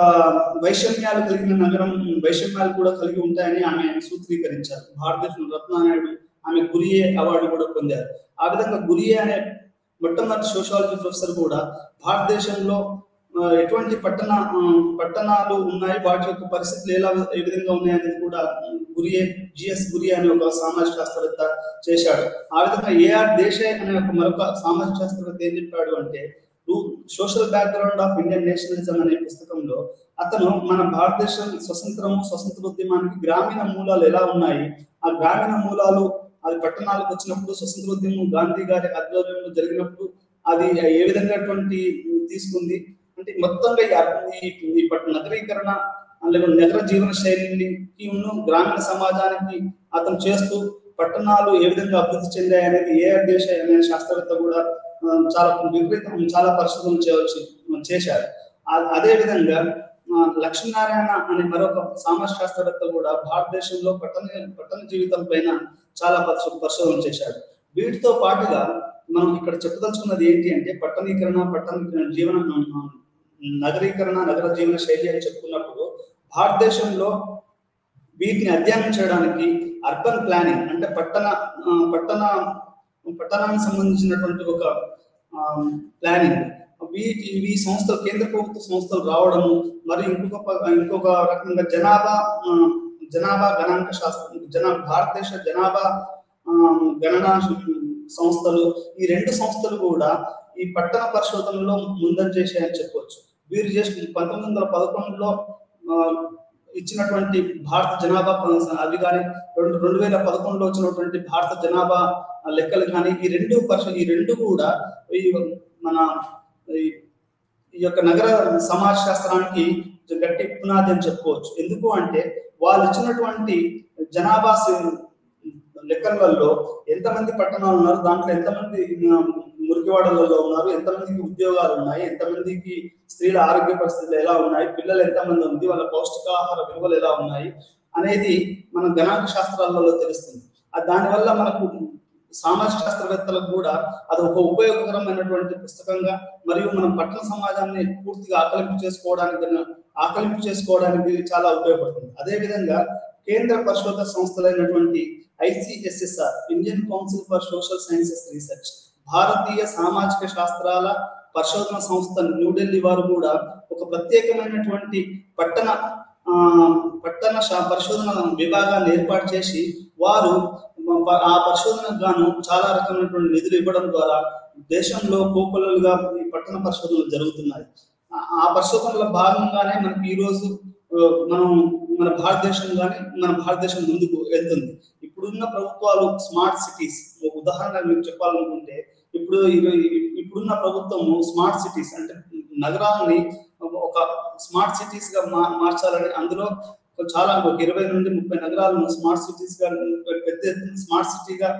A: వైషమ్యాలు కలిగిన నగరం వైషమ్యాలు కూడా కలిగి ఉంటాయని ఆమె సూత్రీకరించారు. భారతదేశం రత్నానాయుడు ఆమె గురియే అవార్డు కూడా పొందారు. ఆ విధంగా గురియే అనే మొట్టమొదటి సోషాలజీ ప్రొఫెసర్ కూడా భారతదేశంలో ఎటువంటి పట్టణాలు ఉన్నాయి, వాటి యొక్క పరిస్థితులు ఏ విధంగా ఉన్నాయనేది కూడా జిఎస్ గురియే అనే ఒక సామాజిక శాస్త్రవేత్త చేశాడు. ఆ విధంగా ఏఆర్ దేశాయ్ అనే మరొక సామాజిక శాస్త్రవేత్త ఏం చెప్పాడు అంటే social background of Indian nationalism అనే పుస్తకంలో అతను మన భారతదేశం స్వతంత్రోద్యమానికి గ్రామీణ మూలాలు ఎలా ఉన్నాయి, ఆ గ్రామీణ మూలాలు అది పట్టణాలకు వచ్చినప్పుడు స్వతంత్రోద్యమం గాంధీ గారి ఆధ్వర్యంలో జరిగినప్పుడు అది ఏ విధంగా తీసుకుంది అంటే మొత్తంగా ఈ నగరీకరణ లేకపోతే నగర జీవన శైలిని గ్రామీణ సమాజానికి అతను చేస్తూ పట్టణాలు ఏ విధంగా అభివృద్ధి చెందాయి అనేది ఏఆర్ దేశాయ్ అనే శాస్త్రవేత్త కూడా చాలా పరిశోధనలు చేశారు. అదే విధంగా లక్ష్మీనారాయణ అనే మరొక సామాజిక శాస్త్రవేత్త కూడా భారతదేశంలో పట్టణ జీవితం పైన చాలా పరిశోధన చేశాడు. వీటితో పాటుగా మనం ఇక్కడ చెప్పదలుచుకున్నది ఏంటి అంటే నగరీకరణ, నగర జీవన శైలి అని చెప్పుకున్నప్పుడు భారతదేశంలో వీటిని అధ్యయనం చేయడానికి అర్బన్ ప్లానింగ్ అంటే పట్టణానికి సంబంధించినటువంటి ఒక ప్లానింగ్, ఇవి సంస్థలు, కేంద్ర ప్రభుత్వ సంస్థలు రావడము, మరి ఇంకొక రకంగా జనాభా గణాంక శాస్త్రం, భారతదేశ జనాభా గణన సంస్థలు, ఈ రెండు సంస్థలు కూడా ఈ పట్టణ పరిశోధనలో ముందంజ చేశాయని చెప్పవచ్చు. వీరు చేసిన 1911లో ఇచ్చినటువంటి భారత జనాభా అవి కానీ 2011లో వచ్చినటువంటి భారత జనాభా లెక్కలు కానీ ఈ రెండు కూడా మన ఈ యొక్క నగర సమాజ శాస్త్రానికి గట్టి పునాది అని చెప్పుకోవచ్చు. ఎందుకు అంటే వాళ్ళు ఇచ్చినటువంటి జనాభా లెక్కలలో ఎంతమంది పట్టణాలు ఉన్నారు, దాంట్లో ఎంతమంది మురికివాడలలో ఉన్నారు, ఎంతమందికి ఉద్యోగాలు ఉన్నాయి, ఎంతమందికి స్త్రీల ఆరోగ్య పరిస్థితులు ఎలా ఉన్నాయి, పిల్లలు ఎంతమంది ఉంది, వాళ్ళ పౌష్టికాహార విలువలు ఎలా ఉన్నాయి అనేది మన గణాంక శాస్త్రాలలో తెలుస్తుంది. దానివల్ల మనకు సామాజిక శాస్త్రవేత్తలకు కూడా అది ఒక ఉపయోగకరమైనటువంటి పుస్తకంగా, మరియు మనం పట్టణ సమాజాన్ని పూర్తిగా ఆకలింపు చేసుకోవడానికి చాలా ఉపయోగపడుతుంది. అదేవిధంగా కేంద్ర పరిశోధన సంస్థలైనటువంటి ICSSR, Indian council for social sciences research, భారతీయ సామాజిక శాస్త్రాల పరిశోధన సంస్థ న్యూఢిల్లీ వారు కూడా ఒక ప్రత్యేకమైనటువంటి పట్టణ పరిశోధన విభాగాన్ని ఏర్పాటు చేసి వారు ఆ పరిశోధనకు గాను చాలా రకమైనటువంటి నిధులు ఇవ్వడం ద్వారా దేశంలో కోకొల్లలుగా ఈ పట్టణ పరిశోధనలు జరుగుతున్నాయి. ఆ పరిశోధనలో భాగంగానే మనకి ఈరోజు మన భారతదేశం ముందుకు వెళ్తుంది. ఇప్పుడున్న ప్రభుత్వాలు స్మార్ట్ సిటీస్, ఉదాహరణ మీకు చెప్పాలనుకుంటే ఇప్పుడున్న ప్రభుత్వము స్మార్ట్ సిటీస్ అంటే నగరాలని ఒక స్మార్ట్ సిటీస్ గా మార్చాలని, అందులో చాలా 20 నుండి 30 నగరాలను స్మార్ట్ సిటీస్ గా స్మార్ట్ సిటీగా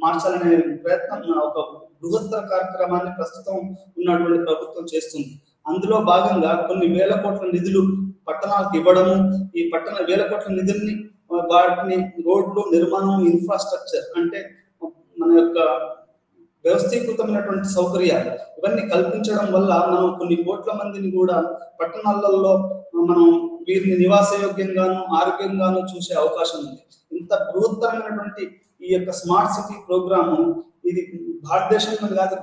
A: మార్చాలనే ప్రయత్నం, ఒక బృహత్తర కార్యక్రమాన్ని ప్రస్తుతం ఉన్నటువంటి ప్రభుత్వం చేస్తుంది. అందులో భాగంగా కొన్ని వేల కోట్ల నిధులు పట్టణాలకు ఇవ్వడము, ఈ వేల కోట్ల నిధుల్ని వాటిని రోడ్లు నిర్మాణం, ఇన్ఫ్రాస్ట్రక్చర్ అంటే మన యొక్క వ్యవస్థీకృతమైనటువంటి సౌకర్యాలు ఇవన్నీ కల్పించడం వల్ల మనం కొన్ని కోట్ల మందిని కూడా పట్టణాలలో మనం వీరిని నివాసయోగ్యంగాను ఆరోగ్యంగాను చూసే అవకాశం ఉంది. ఇంత బృహత్తరమైనటువంటి ఈ యొక్క స్మార్ట్ సిటీ ప్రోగ్రాము ఇది భారతదేశంలో కాదు,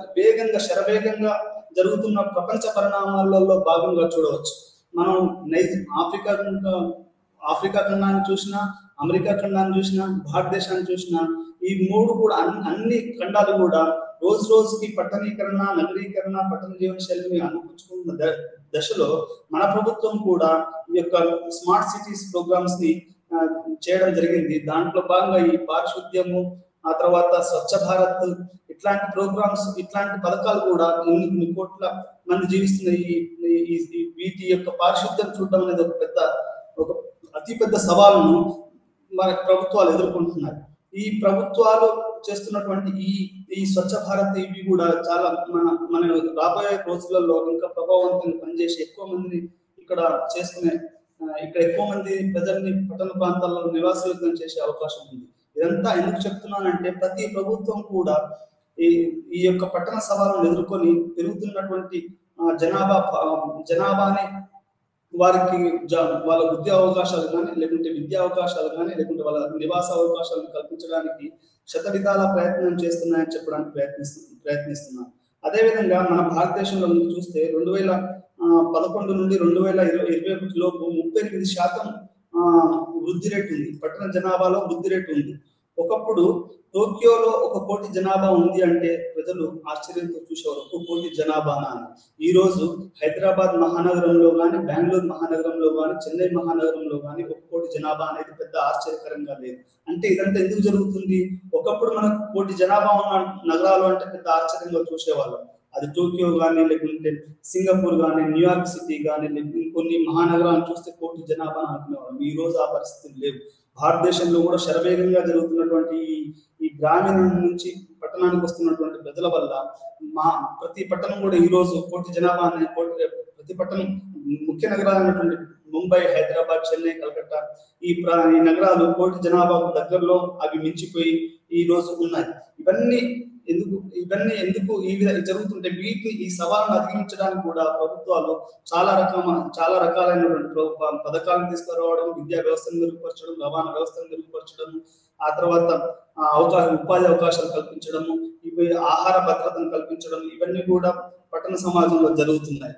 A: శరవేగంగా జరుగుతున్న ప్రపంచ పరిణామాలలో భాగంగా చూడవచ్చు. మనం ఆఫ్రికా ఖండాన్ని చూసినా, అమెరికా ఖండాన్ని చూసినా, భారతదేశాన్ని చూసినా, ఈ మూడు కూడా అన్ని ఖండాలు కూడా రోజు రోజుకి పట్టణీకరణ, నగరీకరణ, పట్టణ జీవన శైలిని అందిపుచ్చుకున్న దశలో మన ప్రభుత్వం కూడా ఈ యొక్క స్మార్ట్ సిటీస్ ప్రోగ్రామ్స్ ని చేయడం జరిగింది. దాంట్లో భాగంగా ఈ పారిశుద్ధ్యము, ఆ తర్వాత స్వచ్ఛ భారత్ ఇట్లాంటి ప్రోగ్రామ్స్, ఇట్లాంటి పథకాలు కూడా కొన్ని కోట్ల మంది జీవిస్తున్న వీటి యొక్క పారిశుద్ధ్యం చూడడం అనేది ఒక అతిపెద్ద సవాలును మన ప్రభుత్వాలు ఎదుర్కొంటున్నాయి. ఈ ప్రభుత్వాలు చేస్తున్నటువంటి ఈ స్వచ్ఛ భారత్ ఇవి కూడా చాలా మన రాబోయే రోజులలో ఇంకా ప్రభావవంతంగా పనిచేసి ఎక్కువ మందిని ఇక్కడ ఎక్కువ మంది ప్రజల్ని పట్టణ ప్రాంతాల్లో నివాసయోగ్యం చేసే అవకాశం ఉంది. ఇదంతా ఎందుకు చెప్తున్నానంటే ప్రతి ప్రభుత్వం కూడా ఈ యొక్క పట్టణ సవాళ్ళను ఎదుర్కొని పెరుగుతున్నటువంటి జనాభాని వారికి వాళ్ళ ఉద్యోగ అవకాశాలు కానీ, లేకుంటే విద్యా అవకాశాలు కానీ, లేకుంటే వాళ్ళ నివాస అవకాశాలను కల్పించడానికి శతవిధాల ప్రయత్నం చేస్తున్నాయని చెప్పడానికి ప్రయత్నిస్తున్నాను. అదేవిధంగా మన భారతదేశంలో చూస్తే 2011 నుండి 2021 లోపు 38% వృద్ధి రేటు ఉంది. పట్టణ జనాభాలో వృద్ధి రేటు ఉంది. ఒకప్పుడు టోక్యోలో 1 కోటి జనాభా ఉంది అంటే ప్రజలు ఆశ్చర్యంతో చూసేవారు, 1 కోటి జనాభానా అని. ఈ రోజు హైదరాబాద్ మహానగరంలో కానీ, బెంగళూరు మహానగరంలో కానీ, చెన్నై మహానగరంలో కానీ 1 కోటి జనాభా అనేది పెద్ద ఆశ్చర్యకరంగా లేదు. అంటే ఇదంతా ఎందుకు జరుగుతుంది? ఒకప్పుడు మనకు 1 కోటి జనాభా ఉన్న నగరాలు అంటే పెద్ద ఆశ్చర్యంగా చూసేవాళ్ళం. అది టోక్యో కానీ, లేకుంటే సింగపూర్ కానీ, న్యూయార్క్ సిటీ కానీ, కొన్ని మహానగరాలను చూస్తే 1 కోటి జనాభా అనుకునేవాళ్ళం. ఈ రోజు ఆ పరిస్థితులు లేవు. భారతదేశంలో కూడా శరవేగంగా జరుగుతున్నటువంటి ఈ గ్రామీణ నుంచి పట్టణానికి వస్తున్నటువంటి ప్రజల వల్ల ప్రతి పట్టణం కూడా ఈ రోజు 1 కోటి జనాభా ప్రతి పట్టణం ముఖ్య నగరాలైనటువంటి ముంబై, హైదరాబాద్, చెన్నై, కలకత్తా ఈ నగరాలు 1 కోటి జనాభాకు దగ్గరలో అవి మించిపోయి ఈ రోజు ఉన్నాయి. ఇవన్నీ ఎందుకు ఈ విధంగా జరుగుతుంటే ఈ సవాళ్ళను అధిగమించడానికి కూడా ప్రభుత్వాలు చాలా రకాలైనటువంటి పథకాలను తీసుకురావడం, విద్యా వ్యవస్థను మెరుగుపరచడం, రవాణా వ్యవస్థను మెరుగుపరచడం, ఆ తర్వాత ఉపాధి అవకాశాలు కల్పించడము, ఆహార భద్రతను కల్పించడం, ఇవన్నీ కూడా పట్టణ సమాజంలో జరుగుతున్నాయి.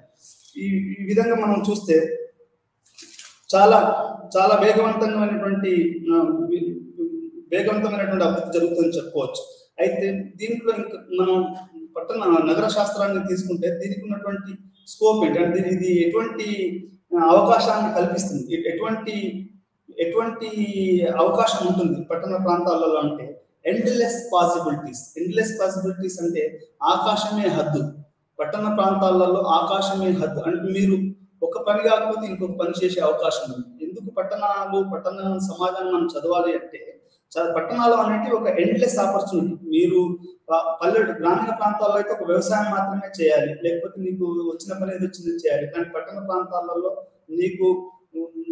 A: ఈ విధంగా మనం చూస్తే చాలా చాలా వేగవంతమైనటువంటి అభివృద్ధి జరుగుతుందని చెప్పుకోవచ్చు. అయితే దీంట్లో ఇంకా మనం నగర శాస్త్రాన్ని తీసుకుంటే దీనికి ఉన్నటువంటి స్కోప్ ఏంటి అంటే ఇది ఎటువంటి అవకాశాన్ని కల్పిస్తుంది, ఎటువంటి అవకాశం ఉంటుంది పట్టణ ప్రాంతాలలో అంటే ఎండ్లెస్ పాసిబిలిటీస్ అంటే ఆకాశమే హద్దు. పట్టణ ప్రాంతాలలో ఆకాశమే హద్దు అంటే మీరు ఒక పని కాకపోతే ఇంకొక పని చేసే అవకాశం ఉంది. ఎందుకు పట్టణ సమాజాన్ని మనం చదవాలి అంటే పట్టణాలు అనేవి ఒక ఎండ్లెస్ ఆపర్చునిటీ. మీరు గ్రామీణ ప్రాంతాల్లో అయితే ఒక వ్యవసాయం మాత్రమే చేయాలి, లేకపోతే నీకు వచ్చిన పని ఏది వచ్చింది చేయాలి. కానీ పట్టణ ప్రాంతాలలో నీకు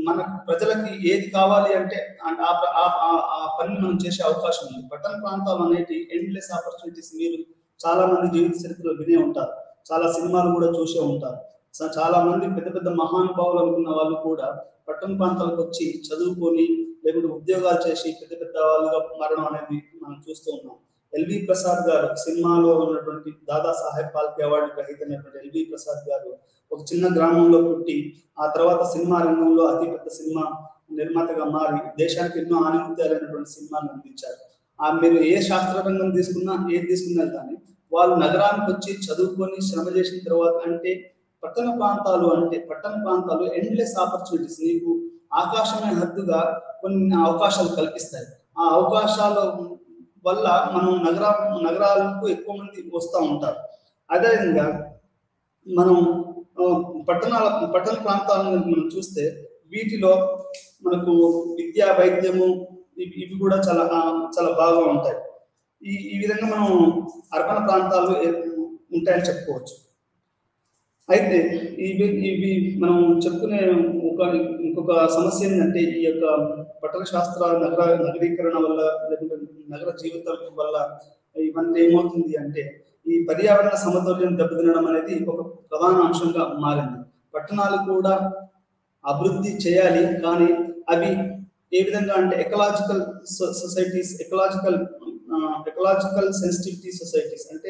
A: మన ప్రజలకి ఏది కావాలి అంటే ఆ పని మనం చేసే అవకాశం ఉంది. పట్టణ ప్రాంతాలు అనేటి ఎండ్లెస్ ఆపర్చునిటీస్. మీరు చాలా మంది జీవిత చరిత్రలో వినే ఉంటారు, చాలా సినిమాలు కూడా చూసే ఉంటారు. చాలా మంది పెద్ద పెద్ద మహానుభావులు అనుకున్న వాళ్ళు కూడా పట్టణ ప్రాంతాలకు వచ్చి చదువుకొని లేకుంటే ఉద్యోగాలు చేసి పెద్ద పెద్ద వాళ్ళుగా మారడం అనేది మనం చూస్తూ ఉన్నాం. ఎల్వి ప్రసాద్ గారు, సినిమాలో ఉన్నటువంటి దాదాసాహెబ్ ఫాల్కే అవార్డు గ్రహీత అయినటువంటి ఎల్వి ప్రసాద్ గారు ఒక చిన్న గ్రామంలో పుట్టి ఆ తర్వాత సినిమా రంగంలో అతి పెద్ద సినిమా నిర్మాతగా మారి దేశానికి ఎన్నో ఆనిముత్యాలైనటువంటి సినిమాలను అందించారు. మీరు ఏ శాస్త్ర రంగం ఏది తీసుకున్నా కానీ వాళ్ళు నగరానికి వచ్చి చదువుకొని శ్రమ చేసిన తర్వాత అంటే పట్టణ ప్రాంతాలు ఎండ్లెస్ ఆపర్చునిటీస్. నీకు ఆకాశమే హద్దుగా కొన్ని అవకాశాలు కల్పిస్తాయి. ఆ అవకాశాల వల్ల మనం నగరాలకు ఎక్కువ మంది వస్తూ ఉంటారు. అదేవిధంగా మనం పట్టణ ప్రాంతాలను మనం చూస్తే వీటిలో మనకు విద్యా, వైద్యము ఇవి కూడా చాలా చాలా బాగా ఉంటాయి. ఈ విధంగా మనం అర్బన్ ప్రాంతాలు ఉంటాయని చెప్పుకోవచ్చు. అయితే ఇవి మనం చెప్పుకునే ఇంకొక సమస్య ఏంటంటే ఈ యొక్క పట్టణ శాస్త్ర నగరీకరణ వల్ల లేకుంటే నగర జీవితం వల్ల ఇవన్నీ ఏమవుతుంది అంటే ఈ పర్యావరణ సమతుల్యం దెబ్బతినడం అనేది ఒక ప్రధాన అంశంగా మారింది. పట్టణాలు కూడా అభివృద్ధి చేయాలి, కానీ అవి ఏ విధంగా అంటే ఎకలాజికల్ సెన్సిటివిటీ సొసైటీస్ అంటే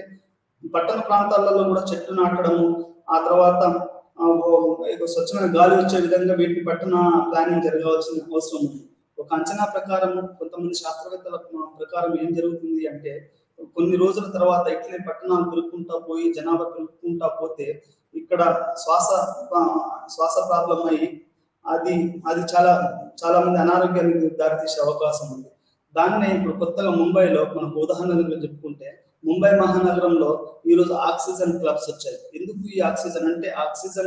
A: పట్టణ ప్రాంతాలలో కూడా చెట్లు నాటడము, ఆ తర్వాత స్వచ్ఛమైన గాలి వచ్చే విధంగా వీటిని పట్టణ ప్లానింగ్ జరగాల్సిన అవసరం ఉంది. ఒక అంచనా ప్రకారం కొంతమంది శాస్త్రవేత్తల ప్రకారం ఏం జరుగుతుంది అంటే కొన్ని రోజుల తర్వాత ఇట్లే పట్టణాలు పెరుగుకుంటా పోయి జనాభా పెరుగుకుంటా పోతే ఇక్కడ శ్వాస ప్రాబ్లం అయ్యి అది చాలా మంది అనారోగ్యానికి దారితీసే అవకాశం ఉంది. దాన్నే ఇప్పుడు కొత్తగా ముంబైలో మనకు ఉదాహరణగా చెప్పుకుంటే ముంబై మహానగరంలో ఈరోజు ఆక్సిజన్ క్లబ్స్ వచ్చాయి. ఎందుకు ఈ ఆక్సిజన్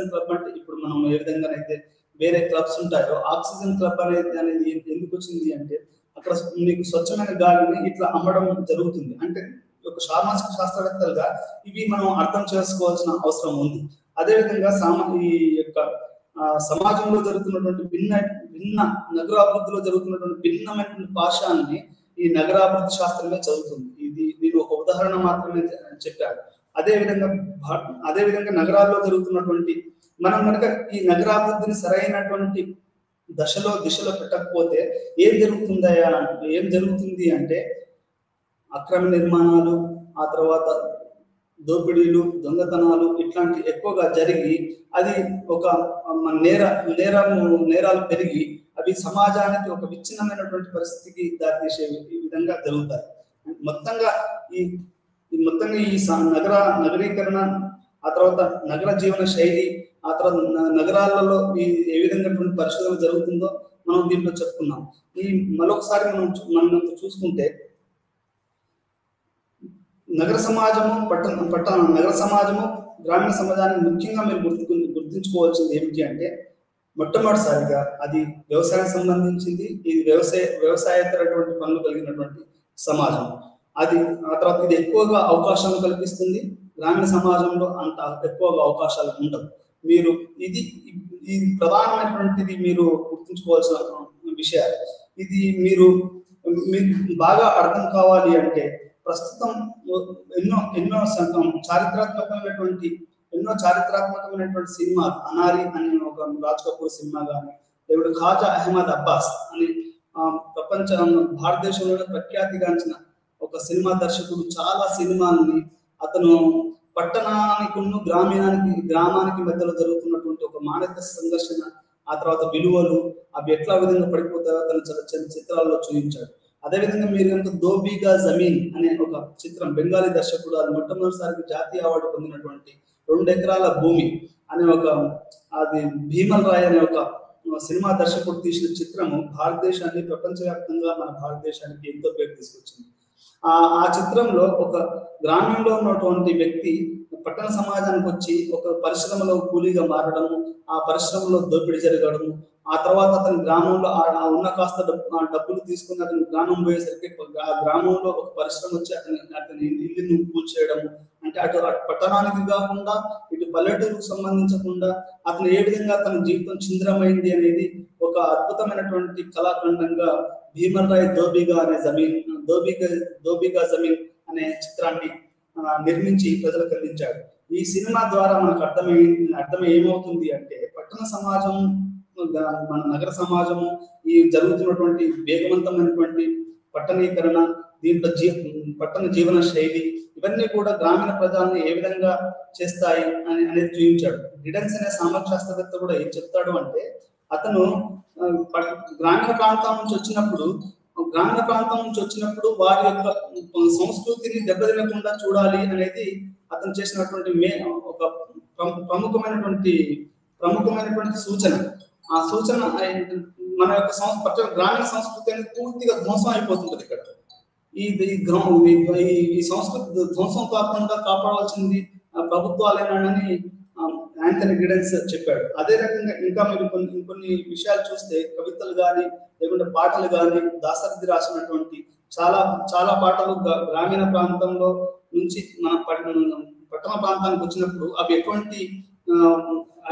A: క్లబ్ అంటే ఇప్పుడు మనం ఏ విధంగానైతే వేరే క్లబ్స్ ఉంటాయో ఆక్సిజన్ క్లబ్ అనేది ఎందుకు వచ్చింది అంటే అక్కడ మీకు స్వచ్ఛమైన గాలిని ఇట్లా అమ్మడం జరుగుతుంది. అంటే ఒక సామాజిక శాస్త్రవేత్తలుగా ఇవి మనం అర్థం చేసుకోవాల్సిన అవసరం ఉంది. అదేవిధంగా ఈ యొక్క సమాజంలో జరుగుతున్నటువంటి భిన్న నగరాభివృద్ధిలో జరుగుతున్నటువంటి భిన్నమైనటువంటి పాఠాన్ని ఈ నగరాభివృద్ధి శాస్త్రమే చదువుతుంది. దీని ఒక ఉదాహరణ మాత్రమే చెప్పారు. అదేవిధంగా నగరాల్లో జరుగుతున్నటువంటి మనం కనుక ఈ నగరాభివృద్ధిని సరైనటువంటి దిశలో పెట్టకపోతే ఏం జరుగుతుంది అంటే అక్రమ నిర్మాణాలు, ఆ తర్వాత దోపిడీలు, దొంగతనాలు ఇట్లాంటి ఎక్కువగా జరిగి అది ఒక నేరాలు పెరిగి అవి సమాజానికి ఒక విచ్ఛిన్నమైనటువంటి పరిస్థితికి దారితీసే విధంగా జరుగుతాయి. మొత్తంగా ఈ నగరీకరణ, ఆ తర్వాత నగర జీవన శైలి, ఆ తర్వాత నగరాలలో ఏ విధంగా పరిశోధన జరుగుతుందో మనం దీంట్లో చెప్పుకున్నాం. మరొకసారి మనం చూసుకుంటే నగర సమాజము గ్రామీణ సమాజానికి ముఖ్యంగా మీరు గుర్తుంచుకోవాల్సింది ఏమిటి అంటే మొట్టమొదటిసారిగా అది వ్యవసాయానికి సంబంధించింది. ఇది వ్యవసాయేతరటువంటి పనులు కలిగినటువంటి సమాజం. ఆ తర్వాత ఇది ఎక్కువగా అవకాశాలు కల్పిస్తుంది. గ్రామీణ సమాజంలో అంత ఎక్కువగా అవకాశాలు ఉండవు. మీరు ఇది ప్రధానమైనటువంటిది మీరు గుర్తుంచుకోవాల్సిన విషయాలు. ఇది మీకు బాగా అర్థం కావాలి అంటే ప్రస్తుతం ఎన్నో చారిత్రాత్మకమైనటువంటి సినిమా అనారి అని ఒక రాజ్ కపూర్ సినిమా కానీ, లేకపోతే ఖాజా అహ్మద్ అబ్బాస్ అని భారతదేశంలోనే ప్రఖ్యాతిగాంచిన ఒక సినిమా దర్శకుడు చాలా సినిమాలని అతను పట్టణానికి గ్రామానికి మధ్యలో జరుగుతున్నటువంటి ఒక మానసిక సంఘర్షణ, ఆ తర్వాత విలువలు అవి ఎట్లా విధంగా పడిపోతాయో తన చిత్రాల్లో చూపించాడు. అదేవిధంగా మీరు కనుక దోబీగా జమీన్ అనే ఒక చిత్రం, బెంగాలీ దర్శకుడు, అది మొట్టమొదటిసారికి జాతీయ అవార్డు పొందినటువంటి 2 ఎకరాల భూమి అనే ఒక, అది భీమల్ రాయ్ అనే ఒక సినిమా దర్శకుడు తీసిన చిత్రము భారతదేశాన్ని, ప్రపంచవ్యాప్తంగా మన భారతదేశానికి ఎంతో పేరు తీసుకొచ్చింది. ఆ చిత్రంలో ఒక గ్రామంలో ఉన్నటువంటి వ్యక్తి పట్టణ సమాజానికి వచ్చి ఒక పరిశ్రమలో కూలీగా మారడము, ఆ పరిశ్రమలో దోపిడీ జరగడము, ఆ తర్వాత అతని గ్రామంలో ఉన్న కాస్త డబ్బులు తీసుకుని అతని గ్రామం పోయేసరికి ఆ గ్రామంలో ఒక పరిశ్రమ వచ్చి అతని ఇల్లును కూల్చేయడము. అంటే అటు పట్టణానికి కాకుండా ఇటు పల్లెటూరుకు సంబంధించకుండా అతను ఏ విధంగా తన జీవితం చింద్రమైంది అనేది ఒక అద్భుతమైనటువంటి కళాఖండంగా భీమల్ రాయ్ దోబీగా జమీన్ అనే చిత్రాన్ని నిర్మించి ప్రజలకు అందించాడు. ఈ సినిమా ద్వారా మనకు అర్థం ఏమవుతుంది అంటే, పట్టణ సమాజం, మన నగర సమాజము, ఈ జరుగుతున్నటువంటి వేగవంతమైనటువంటి పట్టణీకరణ, దీంట్లో పట్టణ జీవన శైలి, ఇవన్నీ కూడా గ్రామీణ ప్రజల్ని ఏ విధంగా చేస్తాయి అనేది చూపించాడు. గిడెన్స్ అనే సామాజిక శాస్త్రవేత్త కూడా ఏం చెప్తాడు అంటే, అతను గ్రామీణ ప్రాంతం నుంచి వచ్చినప్పుడు వారి యొక్క సంస్కృతిని దెబ్బతినకుండా చూడాలి అనేది అతను చేసినటువంటి ఒక ప్రముఖమైనటువంటి సూచన. ఆ సూచన మన యొక్క గ్రామీణ సంస్కృతి అనేది పూర్తిగా ధ్వంసం అయిపోతుంటది ఇక్కడ. ఈ సంస్కృతి ధ్వంసం కాకుండా కాపాడవలసింది ప్రభుత్వాలేనని యాంథనీ గిడెన్స్ చెప్పాడు. అదే రకంగా ఇంకా మీరు కొన్ని విషయాలు చూస్తే, కవితలు కానీ లేకుంటే పాటలు కానీ, దాశరథి రాసినటువంటి చాలా పాటలు గ్రామీణ ప్రాంతంలో నుంచి మన పట్టణ ప్రాంతానికి వచ్చినప్పుడు అవి ఎటువంటి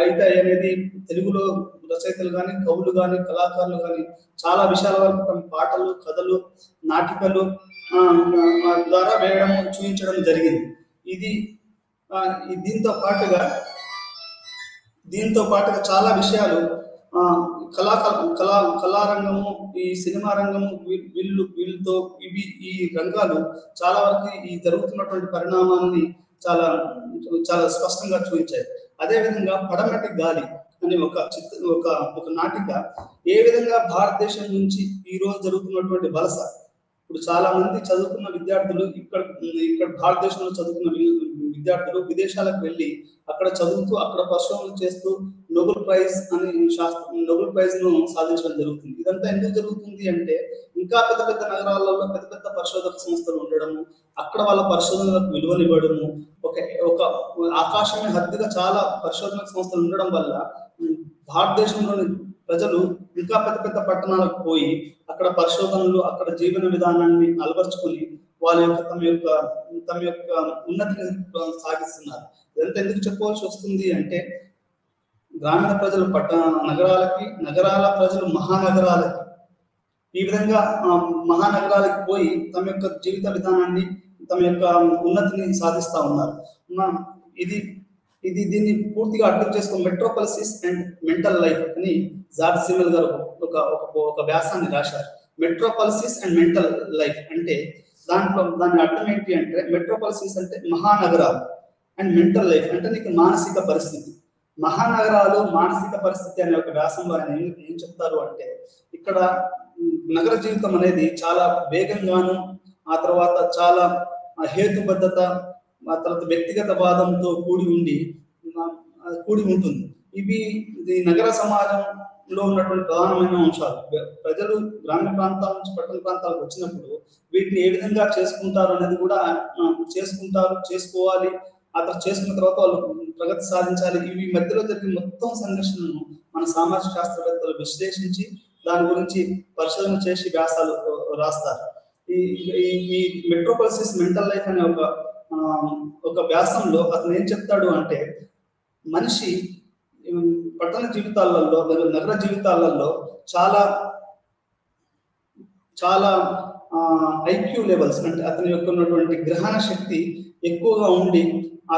A: అయితే అనేది తెలుగులో రచయితలు కానీ, కవులు కానీ, కళాకారులు కానీ చాలా విషయాల వరకు తమ పాటలు, కథలు, నాటికలు ద్వారా వేయడం, చూపించడం జరిగింది. దీంతో పాటుగా చాలా విషయాలు కళారంగము, ఈ సినిమా రంగము, వీళ్ళతో ఈ రంగాలు చాలా వరకు ఈ జరుగుతున్నటువంటి పరిణామాన్ని చాలా స్పష్టంగా చూపించాయి. అదేవిధంగా పడమటి గాలి అనే ఒక నాటిక ఏ విధంగా భారతదేశం నుంచి ఈ రోజు జరుగుతున్నటువంటి వలస, ఇప్పుడు చాలా మంది చదువుకున్న విద్యార్థులు ఇక్కడ భారతదేశంలో చదువుకున్న విద్యార్థులు విదేశాలకు వెళ్ళి అక్కడ చదువుతూ, అక్కడ పరిశోధనలు చేస్తూ నోబెల్ ప్రైజ్ ను సాధించడం జరుగుతుంది. ఇదంతా ఎందుకు జరుగుతుంది అంటే, ఇంకా పెద్ద పెద్ద నగరాలలో పెద్ద పెద్ద పరిశోధక సంస్థలు ఉండడము, అక్కడ వాళ్ళ పరిశోధనలకు విలువనివ్వడము, ఒక ఆకాశమే హద్దుగా చాలా పరిశోధన సంస్థలు ఉండడం వల్ల భారతదేశంలోని ప్రజలు ఇంకా పెద్ద పెద్ద పట్టణాలకు పోయి అక్కడ పరిశోధనలు, అక్కడ జీవన విధానాన్ని అలవర్చుకుని వాళ్ళ యొక్క తమ యొక్క ఉన్నతిని సాగిస్తున్నారు. ఇదంతా ఎందుకు చెప్పవలసి వస్తుంది అంటే, గ్రామీణ ప్రజలు నగరాలకి, నగరాల ప్రజలు మహానగరాలకి, ఈ విధంగా మహానగరాలకు పోయి తమ యొక్క జీవిత విధానాన్ని, తమ యొక్క ఉన్నతిని సాధిస్తూ ఉన్నారు. దీన్ని పూర్తిగా అర్థం చేసుకుని మెట్రోపాలిసిస్ అండ్ మెంటల్ లైఫ్ అని జార్జ్ సిమెల్ గారు ఒక వ్యాసాన్ని రాశారు. మెట్రోపాలిసిస్ అండ్ మెంటల్ లైఫ్ అంటే దాని అర్థం ఏంటి అంటే, మెట్రోపాలిసిస్ అంటే మహానగరాలు, అండ్ మెంటల్ లైఫ్ అంటే నీకు మానసిక పరిస్థితి. మహానగరాలు, మానసిక పరిస్థితి అనే ఒక వ్యాసంలో ఆయన ఏం చెప్తారు అంటే, ఇక్కడ నగర జీవితం అనేది చాలా వేగంగాను, ఆ తర్వాత చాలా హేతుబద్ధత, ఆ తర్వాత వ్యక్తిగత వాదంతో కూడి ఉంటుంది. ఇవి నగర సమాజంలో ఉన్నటువంటి ప్రధానమైన అంశాలు. ప్రజలు గ్రామీణ ప్రాంతాల నుంచి పట్టణ ప్రాంతాలకు వచ్చినప్పుడు వీటిని ఏ విధంగా చేసుకుంటారు అనేది కూడా చేసుకోవాలి. ఆ తర్వాత చేసుకున్న తర్వాత వాళ్ళు ప్రగతి సాధించాలి. ఇవి మధ్యలో జరిగిన మొత్తం సంఘర్షణను మన సామాజిక శాస్త్రవేత్తలు విశ్లేషించి దాని గురించి పరిశోధన చేసి వ్యాసాలు రాస్తారు. ఈ మెట్రోపాలిసిస్ మెంటల్ లైఫ్ అనే ఒక వ్యాసంలో అతను ఏం చెప్తాడు అంటే, మనిషి పట్టణ జీవితాలలో, నగర జీవితాలలో చాలా చాలా ఐక్యూ లెవెల్స్, అంటే అతని యొక్క ఉన్నటువంటి గ్రహణ శక్తి ఎక్కువగా ఉండి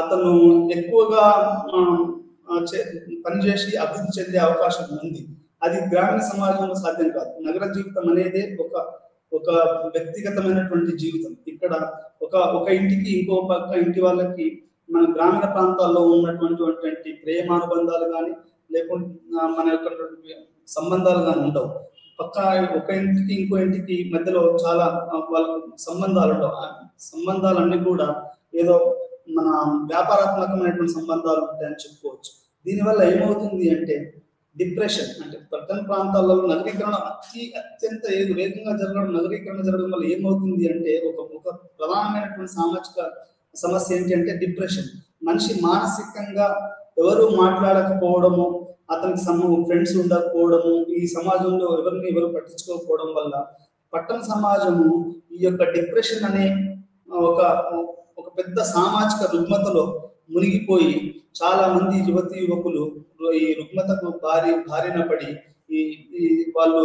A: అతను ఎక్కువగా పనిచేసి అభివృద్ధి చెందే అవకాశం ఉంది. అది గ్రామీణ సమాజంలో సాధ్యం కాదు. నగర జీవితం అనేది ఒక వ్యక్తిగతమైనటువంటి జీవితం. ఇక్కడ ఒక ఇంటికి ఇంకో పక్క ఇంటి వాళ్ళకి మన గ్రామీణ ప్రాంతాల్లో ఉన్నటువంటి ప్రేమానుబంధాలు కానీ, లేకుంటే మన యొక్క సంబంధాలు కానీ ఉండవు. పక్క ఒక ఇంటికి ఇంకో ఇంటికి మధ్యలో చాలా వాళ్ళకు సంబంధాలు ఉండవు. ఆ సంబంధాలన్నీ కూడా ఏదో మన వ్యాపారాత్మకమైనటువంటి సంబంధాలు ఉంటాయని చెప్పుకోవచ్చు. దీనివల్ల ఏమవుతుంది అంటే డిప్రెషన్, అంటే పట్టణ ప్రాంతాలలో నగరీకరణ అత్యంత వేగంగా నగరీకరణ జరగడం వల్ల ఏమవుతుంది అంటే ఒక ప్రధానమైనటువంటి సామాజిక సమస్య ఏంటి అంటే డిప్రెషన్. మనిషి మానసికంగా ఎవరు మాట్లాడకపోవడము, అతనికి ఫ్రెండ్స్ ఉండకపోవడము, ఈ సమాజంలో ఎవరు పట్టించుకోకపోవడం వల్ల పట్టణ సమాజము ఈ యొక్క డిప్రెషన్ అనే ఒక ఒక పెద్ద సామాజిక రుగ్మతలో మునిగిపోయి చాలా మంది యువకులు ఈ రుగ్మతకు బారిన పడి ఈ వాళ్ళు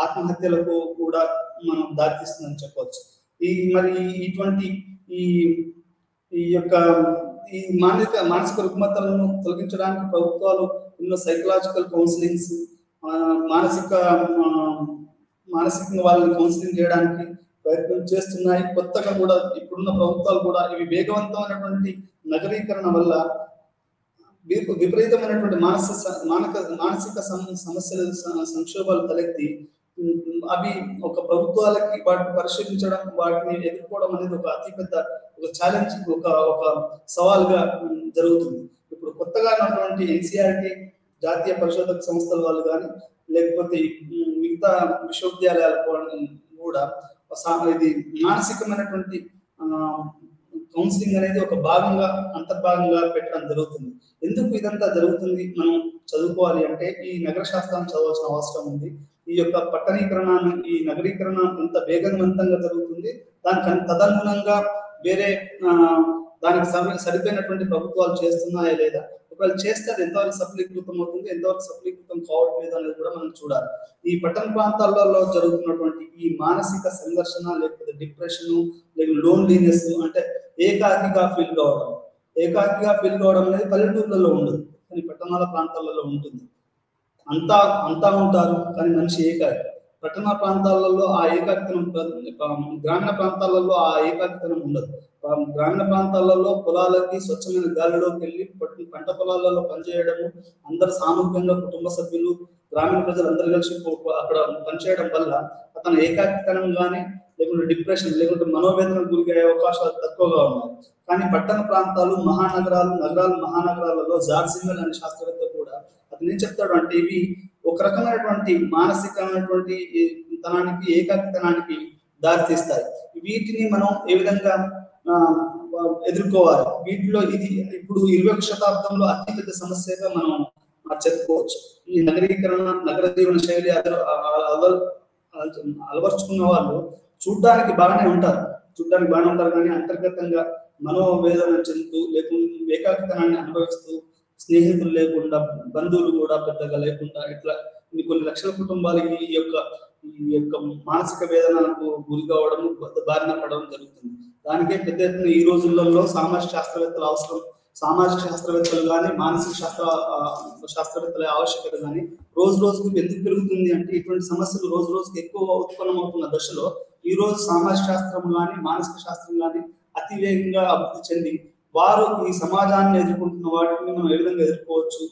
A: ఆత్మహత్యలకు కూడా మనం దారితీస్తుందని చెప్పవచ్చు. మరి ఇటువంటి ఈ ఈ యొక్క ఈ మానసిక రుగ్మతలను తొలగించడానికి ప్రభుత్వాలు ఎన్నో సైకలాజికల్ కౌన్సిలింగ్స్, మానసికంగా వాళ్ళని కౌన్సిలింగ్ చేయడానికి ప్రయత్నం చేస్తున్నాయి. కొత్తగా కూడా ఇప్పుడున్న ప్రభుత్వాలు కూడా ఇవి వేగవంతమైనటువంటి నగరీకరణ వల్ల విపరీతమైనటువంటి మానసిక సమస్యలు సంక్షోభాలు తలెత్తి అవి ఒక ప్రభుత్వాలకి వాటిని పరిశీలించడం, వాటిని ఎదుర్కోవడం అనేది ఒక అతిపెద్ద ఒక ఛాలెంజ్, ఒక సవాల్గా జరుగుతుంది. ఇప్పుడు కొత్తగా ఉన్నటువంటి ఎన్సీఆర్టీ జాతీయ పరిశోధక సంస్థల వాళ్ళు కానీ లేకపోతే మిగతా విశ్వవిద్యాలయాలు కూడా ఇది మానసికమైనటువంటి కౌన్సిలింగ్ అనేది ఒక అంతర్భాగంగా పెట్టడం జరుగుతుంది. ఎందుకు ఇదంతా జరుగుతుంది మనం చదువుకోవాలి అంటే ఈ నగర శాస్త్రాన్ని చదవాల్సిన అవసరం ఉంది. ఈ యొక్క పట్టణీకరణ, ఈ నగరీకరణ ఎంత వేగవంతంగా జరుగుతుంది, దానికి తదనుగుణంగా వేరే దానికి సరిపోయినటువంటి ప్రభుత్వాలు చేస్తున్నాయా లేదా, ఒకవేళ చేస్తే అది ఎంతవరకు సఫలీకృతం అవుతుంది, ఎంతవరకు సఫలీకృతం కావట్లేదు అనేది కూడా మనం చూడాలి. ఈ పట్టణ ప్రాంతాలలో జరుగుతున్నటువంటి ఈ మానసిక సంఘర్షణ, లేకపోతే డిప్రెషన్, లేకపోతే లోన్లీనెస్, అంటే ఏకాకిగా ఫీల్ కావడం అనేది పల్లెటూర్లలో ఉండదు, కానీ పట్టణాల ప్రాంతాలలో ఉంటుంది. అంతా ఉంటారు కానీ మనిషి ఏకాకి. పట్టణ ప్రాంతాలలో ఆ ఏకాకితనం, గ్రామీణ ప్రాంతాలలో ఆ ఏకాకితనం ఉండదు. గ్రామీణ ప్రాంతాలలో పొలాలకి స్వచ్ఛమైన గాలిలోకి వెళ్ళి పంట పొలాలలో పనిచేయడము, అందరు సామూహికంగా కుటుంబ సభ్యులు, గ్రామీణ ప్రజలు అందరు కలిసి అక్కడ పనిచేయడం వల్ల అతను ఏకాకితనం కానీ లేకుంటే డిప్రెషన్, లేకుంటే మనోవేదనకు గురయ్యే అవకాశాలు తక్కువగా ఉన్నాయి. కానీ పట్టణ ప్రాంతాలు, మహానగరాలలో జార్జింగల్ అనే శాస్త్రవేత్త కూడా అతను ఏం చెప్తాడు అంటే ఇవి ఒక రకమైనటువంటి మానసికమైనటువంటి తనానికి, ఏకాకితనానికి దారితీస్తాయి. వీటిని మనం ఏ విధంగా ఎదుర్కోవాలి, వీటిలో ఇది ఇప్పుడు 21వ శతాబ్దంలో అతిపెద్ద సమస్యగా మనం చెప్పుకోవచ్చు. ఈ నగరీకరణ, నగర జీవన శైలి అలవర్చుకున్న వాళ్ళు చూడ్డానికి బాగానే ఉంటారు కానీ అంతర్గతంగా మనోవేదన చెందుతూ, లేకుండా ఏకాకితనాన్ని అనుభవిస్తూ, స్నేహితులు లేకుండా, బంధువులు కూడా పెద్దగా లేకుండా, ఇట్లా కొన్ని లక్షల కుటుంబాలు ఈ యొక్క మానసిక వేదనకు గురి కావడం, బారిన పడడం జరుగుతుంది. దానికే పెద్ద ఎత్తున ఈ రోజులలో సామాజిక శాస్త్రవేత్తల అవసరం, సామాజిక శాస్త్రవేత్తలు కానీ, మానసిక శాస్త్రవేత్తల ఆవశ్యకత కానీ రోజు రోజుకు ఎందుకు పెరుగుతుంది అంటే ఇటువంటి సమస్యలు రోజు రోజుకి ఎక్కువ ఉత్పన్నమవుతున్న దశలో ఈ రోజు సామాజిక శాస్త్రం కానీ, మానసిక శాస్త్రం కానీ అతి వేగంగా అభివృద్ధి చెంది వారు ఈ సమాజాన్ని ఎదుర్కొంటున్న వాటిని మనం ఏ విధంగా ఎదుర్కోవచ్చు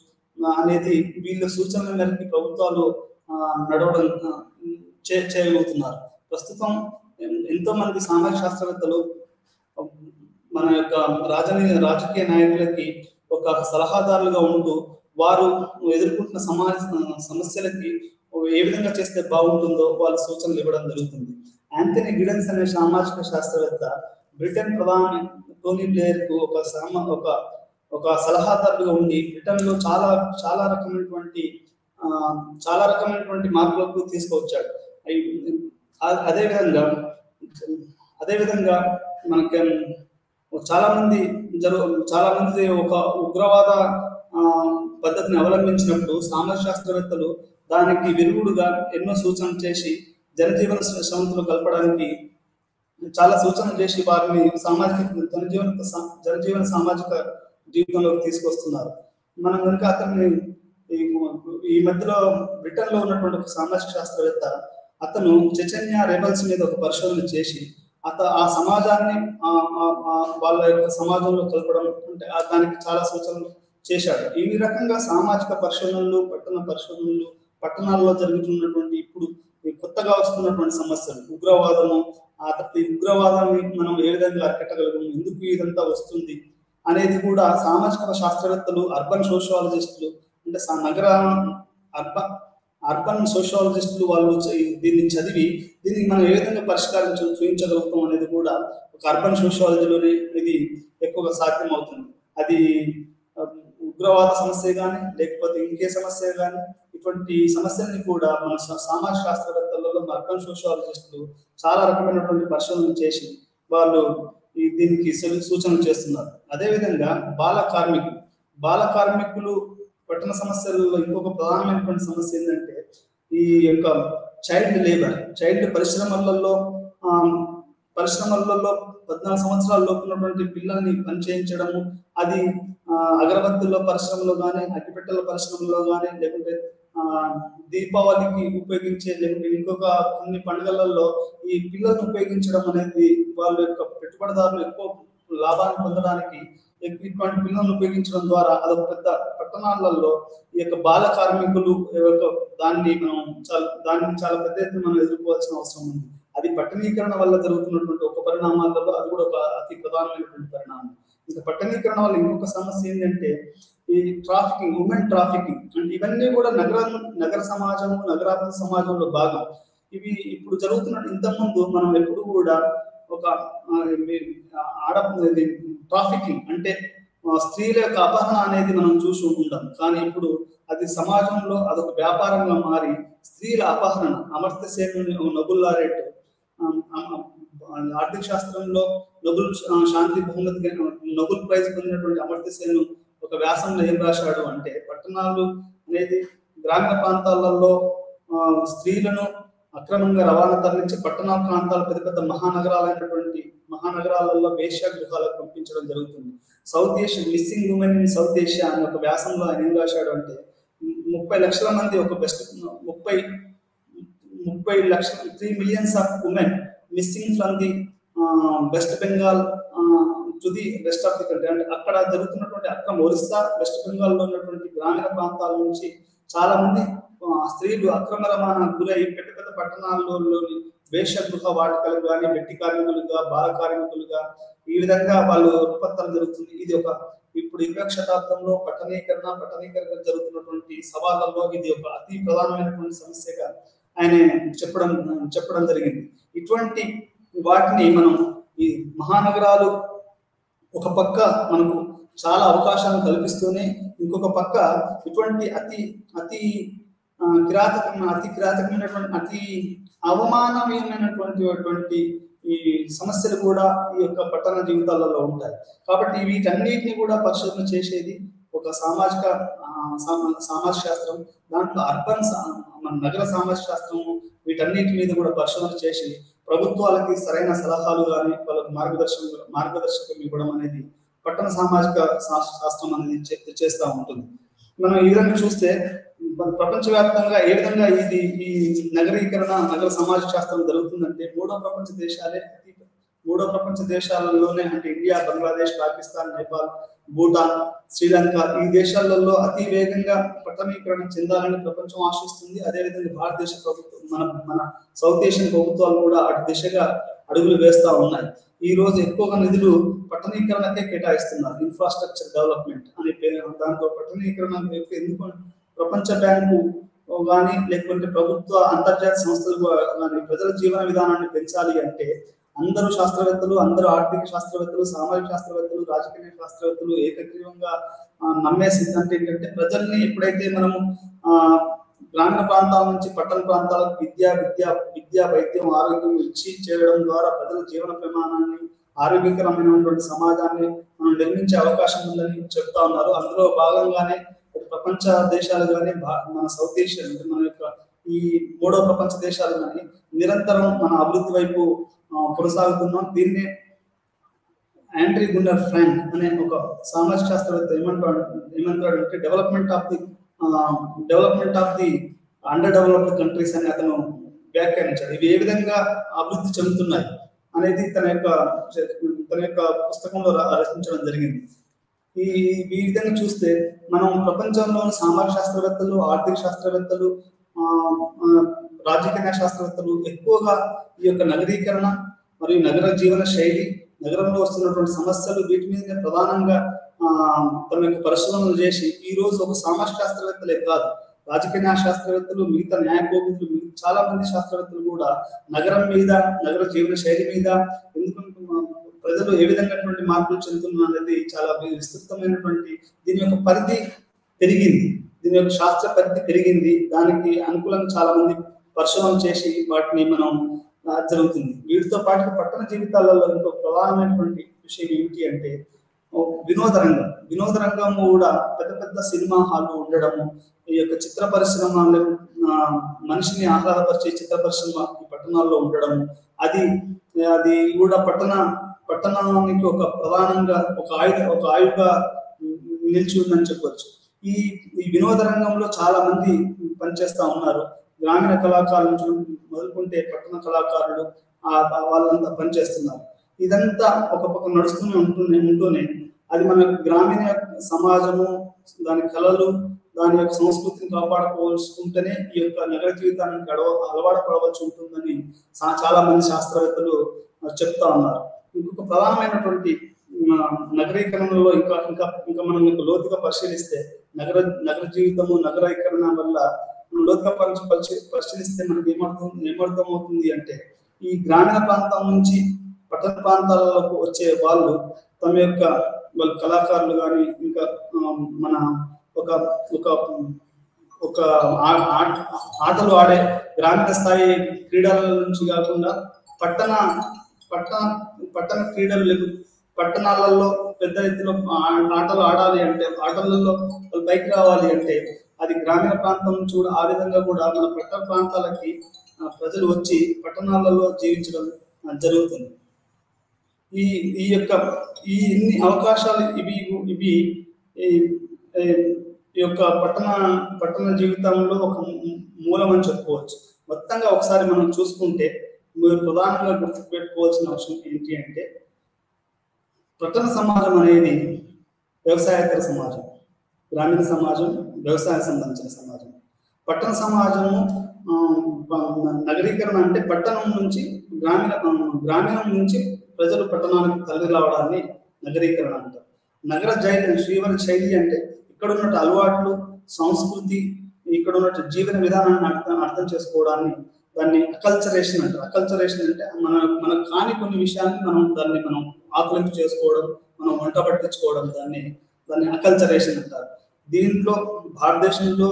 A: అనేది వీళ్ళ సూచనల మేరకు ప్రభుత్వాలు నడవడం చేయగలుగుతున్నారు. ప్రస్తుతం ఎంతో మంది సామాజిక శాస్త్రవేత్తలు మన యొక్క రాజకీయ నాయకులకి ఒక సలహాదారులుగా ఉంటూ వారు ఎదుర్కొంటున్న సమస్యలకి ఏ విధంగా చేస్తే బాగుంటుందో వాళ్ళ సూచనలు ఇవ్వడం జరుగుతుంది. యాంథనీ గిడెన్స్ అనే సామాజిక శాస్త్రవేత్త బ్రిటన్ ప్రధాని టోనీ బ్లేర్ కు ఒక సలహాదారుగా ఉండి బ్రిటన్ లో చాలా రకమైనటువంటి మార్పులకు తీసుకువచ్చాడు. అదేవిధంగా మనకి చాలా మంది ఒక ఉగ్రవాద పద్ధతిని అవలంబించినప్పుడు సామాజిక శాస్త్రవేత్తలు దానికి విరుగుడుగా ఎన్నో సూచనలు చేసి జనజీవన శ్రమంతులు కలపడానికి చాలా సూచనలు చేసి వారిని జనజీవన సామాజిక జీవితంలోకి తీసుకొస్తున్నారు. మనం కనుక అతన్ని ఈ మధ్యలో బ్రిటన్ లో ఉన్నటువంటి ఒక సామాజిక శాస్త్రవేత్త అతను చెచెన్యా రెబల్స్ మీద ఒక పరిశోధన చేసి ఆ సమాజాన్ని వాళ్ళ యొక్క సమాజంలో కలపడం, అంటే దానికి చాలా సూచనలు చేశాడు. ఈ రకంగా సామాజిక పరిశోధనలు, పట్టణ పరిశోధనలు, పట్టణాల్లో జరుగుతున్నటువంటి ఇప్పుడు ఈ కొత్తగా వస్తున్నటువంటి సమస్యలు, ఉగ్రవాదము, ఆ తర్వాత ఈ ఉగ్రవాదాన్ని మనం ఏ విధంగా అరికట్టగలము, ఎందుకు ఇదంతా వస్తుంది అనేది కూడా సామాజిక శాస్త్రవేత్తలు, అర్బన్ సోషియాలజిస్టులు, అంటే నగర అర్బన్ అర్బన్ సోషియాలజిస్టులు వాళ్ళు దీన్ని చదివి దీనికి మనం ఏ విధంగా పరిష్కారం చూపించగలుగుతాం అనేది కూడా ఒక అర్బన్ సోషియాలజీలోనే ఇది ఎక్కువగా సాధ్యం అవుతుంది. అది ఉగ్రవాద సమస్య కానీ లేకపోతే ఇంకే సమస్య కానీ ఇటువంటి సమస్యల్ని కూడా మన సామాజిక శాస్త్రవేత్తలలో అర్బన్ సోషియాలజిస్టులు చాలా రకమైనటువంటి పరిశోధనలు చేసి వాళ్ళు దీనికి సూచనలు చేస్తున్నారు. అదేవిధంగా బాల కార్మికులు పట్టణ సమస్యలలో ఇంకొక ప్రధానమైనటువంటి సమస్య ఏంటంటే ఈ యొక్క చైల్డ్ పరిశ్రమలలో 14 సంవత్సరాల లోపు ఉన్నటువంటి పిల్లల్ని పనిచేయించడము, అది అగరబత్తుల పరిశ్రమలో కానీ, అగ్గిపెట్టెల పరిశ్రమలో కానీ, లేకుంటే దీపావళికి ఉపయోగించే, లేకుంటే ఇంకొక కొన్ని పండుగలలో ఈ పిల్లల్ని ఉపయోగించడం అనేది వాళ్ళ యొక్క పెట్టుబడిదారులు ఎక్కువ లాభాన్ని పొందడానికి ఇటువంటి పిల్లలను ఉపయోగించడం ద్వారా అదొక పెద్ద పట్టణాలలో ఈ యొక్క బాల కార్మికులు దాన్ని చాలా పెద్ద ఎత్తున మనం ఎదుర్కోవాల్సిన అవసరం ఉంది. అది పట్టణీకరణ వల్ల జరుగుతున్నటువంటి ఒక పరిణామాలలో అది కూడా ఒక అతి ప్రధానమైనటువంటి పరిణామం. ఇంకా పట్టణీకరణ వల్ల ఇంకొక సమస్య ఏంటంటే ఈ ఉమెన్ ట్రాఫికింగ్, అంటే ఇవన్నీ కూడా నగర సమాజము, నగరాభివృద్ధి సమాజంలో భాగం. ఇవి ఇప్పుడు జరుగుతున్న ఇంతకుముందు మనం ఎప్పుడు కూడా ఒక ట్రాఫికింగ్ అంటే స్త్రీల యొక్క అపహరణ అనేది మనం చూసి ఉంటాం. కానీ ఇప్పుడు అది సమాజంలో అదొక వ్యాపారంగా మారి స్త్రీల అపహరణ, అమర్త్య సేన్ నోబెల్ లారెట్ ఆర్థిక శాస్త్రంలో శాంతి బహుమతి నోబెల్ ప్రైజ్ పొందినటువంటి అమర్త్య సేన్ ఒక వ్యాసంలో ఏం రాశాడు అంటే, పట్టణాలు అనేది గ్రామీణ ప్రాంతాలలో స్త్రీలను అక్రమంగా రవాణా తరలించి పట్టణ ప్రాంతాల పెద్ద పెద్ద మహానగరాలలో వేశ్య గృహాలకు పంపించడం జరుగుతుంది. South Asia missing women in south Asia అనే ఒక వ్యాసంలో ఆయన ఏం రాశాడు అంటే 30 లక్షల మంది ఒక 3 millions of women missing from the west Bengal to the rest of the country. అంటే అక్కడ జరుగుతున్నటువంటి ఒరిస్సా, వెస్ట్ బెంగాల్లో ఉన్నటువంటి గ్రామీణ ప్రాంతాల నుంచి చాలా మంది స్త్రీలు అక్రమ రవాణా గురై పెద్ద పెద్ద పట్టణాల్లోని వేశ్య గృహ వాటికలు కానీ, వెట్టి కార్మికులుగా, బాల కార్మికులుగా ఈ విధంగా వాళ్ళు రూపాంతరం జరుగుతుంది. ఇది ఇప్పుడు 20వ శతాబ్దంలో పట్టణీకరణ జరుగుతున్నటువంటి సవాళ్ళల్లో ఇది ఒక అతి ప్రధానమైనటువంటి సమస్యగా ఆయన చెప్పడం జరిగింది. ఇటువంటి వాటిని మనం ఈ మహానగరాలు ఒక పక్క మనకు చాలా అవకాశాలను కల్పిస్తూనే, ఇంకొక పక్క ఇటువంటి అతి కిరాతకమైనటువంటి అతి అవమానమైనటువంటి ఈ సమస్యలు కూడా ఈ యొక్క పట్టణ జీవితాలలో ఉంటాయి. కాబట్టి వీటన్నిటిని కూడా పరిశోధన చేసేది ఒక సామాజిక శాస్త్రం. దాంట్లో నగర సామాజిక శాస్త్రము వీటన్నిటి మీద కూడా పరిశోధన చేసి ప్రభుత్వాలకి సరైన సలహాలు కానీ వాళ్ళకి మార్గదర్శకం ఇవ్వడం అనేది పట్టణ సామాజిక శాస్త్రం అనేది చేస్తూ ఉంటుంది. మనం ఈ విధంగా చూస్తే ప్రపంచవ్యాప్తంగా ఏ విధంగా ఈ నగర సామాజిక శాస్త్రం జరుగుతుందంటే, మూడో ప్రపంచ దేశాలలోనే, అంటే ఇండియా, బంగ్లాదేశ్, పాకిస్తాన్, నేపాల్, భూటాన్, శ్రీలంక ఈ దేశాలలో అతి వేగంగా పట్టణీకరణ చెందాలని ప్రపంచం ఆశిస్తుంది. అదేవిధంగా భారతదేశ ప్రభుత్వం, మన సౌత్ ఏషియన్ ప్రభుత్వాలు కూడా అటు దిశగా అడుగులు వేస్తూ ఉన్నాయి. ఈ రోజు ఎక్కువగా నిధులు పట్టణీకరణకే కేటాయిస్తున్నారు. ఇన్ఫ్రాస్ట్రక్చర్ డెవలప్మెంట్ అనే దాంతో పట్టణీకరణ ఎందుకు ప్రపంచ బ్యాంకు కానీ లేకుంటే ప్రభుత్వ అంతర్జాతీయ సంస్థలు కానీ ప్రజల జీవన విధానాన్ని పెంచాలి అంటే అందరూ శాస్త్రవేత్తలు, అందరూ ఆర్థిక శాస్త్రవేత్తలు, సామాజిక శాస్త్రవేత్తలు, రాజకీయ శాస్త్రవేత్తలు ఏకగ్రీవంగా నమ్మే సిద్ధాంతం ఏంటంటే, ప్రజల్ని ఎప్పుడైతే మనము గ్రామీణ ప్రాంతాల నుంచి పట్టణ ప్రాంతాలకు విద్య, వైద్యం, ఆరోగ్యం ఇచ్చి చేయడం ద్వారా ప్రజల జీవన ప్రమాణాన్ని, ఆరోగ్యకరమైనటువంటి సమాజాన్ని మనం నిర్మించే అవకాశం ఉందని చెప్తా ఉన్నారు. అందులో భాగంగానే ప్రపంచ దేశాలు కానీ, మన సౌత్ ఏషియా అంటే మన యొక్క ఈ మూడో ప్రపంచ దేశాలు కానీ నిరంతరం మన అభివృద్ధి వైపు కొనసాగుతున్నాం. దీన్నే ఆండ్రీ గున్నర్ ఫ్రాంక్ అనే ఒక సామాజిక శాస్త్రవేత్త ఏమంటాడంటే development of the under developed countries అని అతను వ్యాఖ్యానించాడు. ఇవి ఏ విధంగా అభివృద్ధి చెందుతున్నాయి అనేది తన యొక్క పుస్తకంలో రచించడం జరిగింది. ఈ ఈ విధంగా చూస్తే మనం ప్రపంచంలో సామాజిక శాస్త్రవేత్తలు, ఆర్థిక శాస్త్రవేత్తలు, ఆ, ఆ, రాజకీయ శాస్త్రవేత్తలు ఎక్కువగా ఈ యొక్క నగరీకరణ మరియు నగర జీవన శైలి, నగరంలో వస్తున్నటువంటి సమస్యలు, వీటి మీద ప్రధానంగా తమ యొక్క పరిశోధనలు చేసి ఈ రోజు ఒక సామాజిక శాస్త్రవేత్తలే కాదు, రాజకీయ న్యాయ శాస్త్రవేత్తలు, మిగతా న్యాయ కోవిదులు, చాలా మంది శాస్త్రవేత్తలు కూడా నగరం మీద, నగర జీవన శైలి మీద, ఎందుకంటే ప్రజలు ఏ విధంగాటువంటి మార్పులు చెందుతున్నారు అనేది చాలా విస్తృతమైనటువంటి దీని యొక్క పరిధి పెరిగింది, దీని యొక్క శాస్త్ర పరిధి పెరిగింది. దానికి అనుకూలంగా చాలా మంది పరిశోధన చేసి వాటిని మనం జరుగుతుంది. వీటితో పాటు పట్టణ జీవితాలలో ఇంకొక ప్రధానమైనటువంటి విషయం ఏమిటి అంటే వినోద రంగం. వినోద రంగం కూడా పెద్ద పెద్ద సినిమా హాళ్ళు ఉండడము, ఈ యొక్క చిత్ర పరిశ్రమ, మనిషిని ఆహ్లాదపరిచే చిత్ర పరిశ్రమ ఈ పట్టణాల్లో ఉండడము, అది అది కూడా పట్టణానికి ఒక ప్రధానంగా ఒక ఆయుధగా నిలిచి ఉందని చెప్పవచ్చు. ఈ వినోద రంగంలో చాలా మంది పనిచేస్తా ఉన్నారు. గ్రామీణ కళాకారుల నుంచి మొదలుకుంటే పట్టణ కళాకారులు వాళ్ళంతా పనిచేస్తున్నారు. ఇదంతా ఒక పక్క నడుస్తూనే ఉంటూనే అది మన గ్రామీణ సమాజము, దాని కళలు, దాని యొక్క సంస్కృతిని కాపాడుకోవాల్సుకుంటేనే ఈ యొక్క నగర జీవితానికి అలవాటు పడవలసి ఉంటుందని చాలా మంది శాస్త్రవేత్తలు చెప్తా ఉన్నారు. ఇంకొక ప్రధానమైనటువంటి నగరీకరణలో ఇంకా ఇంకా ఇంకా మనం లోతుగా పరిశీలిస్తే నగర జీవితము, నగరీకరణ వల్ల లోతుగా పరిశీలిస్తే మనకి ఏమర్థమవుతుంది అంటే ఈ గ్రామీణ ప్రాంతం నుంచి పట్టణ ప్రాంతాలకు వచ్చే వాళ్ళు తమ యొక్క వాళ్ళ కళాకారులు కానీ ఇంకా మన ఒక ఒక ఒక ఆటలు ఆడే గ్రామీణ స్థాయి క్రీడల నుంచి కాకుండా పట్టణ క్రీడలు పట్టణాలలో పెద్ద ఎత్తున ఆటలు ఆడాలి అంటే, ఆటలలో పైకి రావాలి అంటే అది గ్రామీణ ప్రాంతం నుంచి కూడా ఆ విధంగా కూడా మన పట్టణ ప్రాంతాలకి ప్రజలు వచ్చి పట్టణాలలో జీవించడం జరుగుతుంది. ఈ యొక్క ఇన్ని అవకాశాలు ఇవి ఈ యొక్క పట్టణ జీవితంలో ఒక మూలం అని చెప్పుకోవచ్చు. మొత్తంగా ఒకసారి మనం చూసుకుంటే మీరు ప్రధానంగా గుర్తుపెట్టుకోవాల్సిన అవసరం ఏంటి అంటే పట్టణ సమాజం అనేది వ్యవసాయేతర సమాజం, గ్రామీణ సమాజం వ్యవసాయ సంబంధించిన సమాజం. పట్టణ సమాజము నగరీకరణ అంటే పట్టణం నుంచి గ్రామీణం నుంచి ప్రజలు పట్టణానికి తరలి రావడాన్ని నగరీకరణ అంటారు. నగర జీవన శైలి అంటే ఇక్కడ ఉన్నట్టు అలవాట్లు, సంస్కృతి, ఇక్కడ ఉన్నట్టు జీవన విధానాన్ని అర్థం చేసుకోవడాన్ని దాన్ని అకల్చరేషన్ అంటారు. అకల్చరేషన్ అంటే మన కాని కొన్ని విషయాన్ని మనం ఆకలింపు చేసుకోవడం, మనం వంట పట్టించుకోవడం, దాన్ని అకల్చరేషన్ అంటారు. దీంట్లో భారతదేశంలో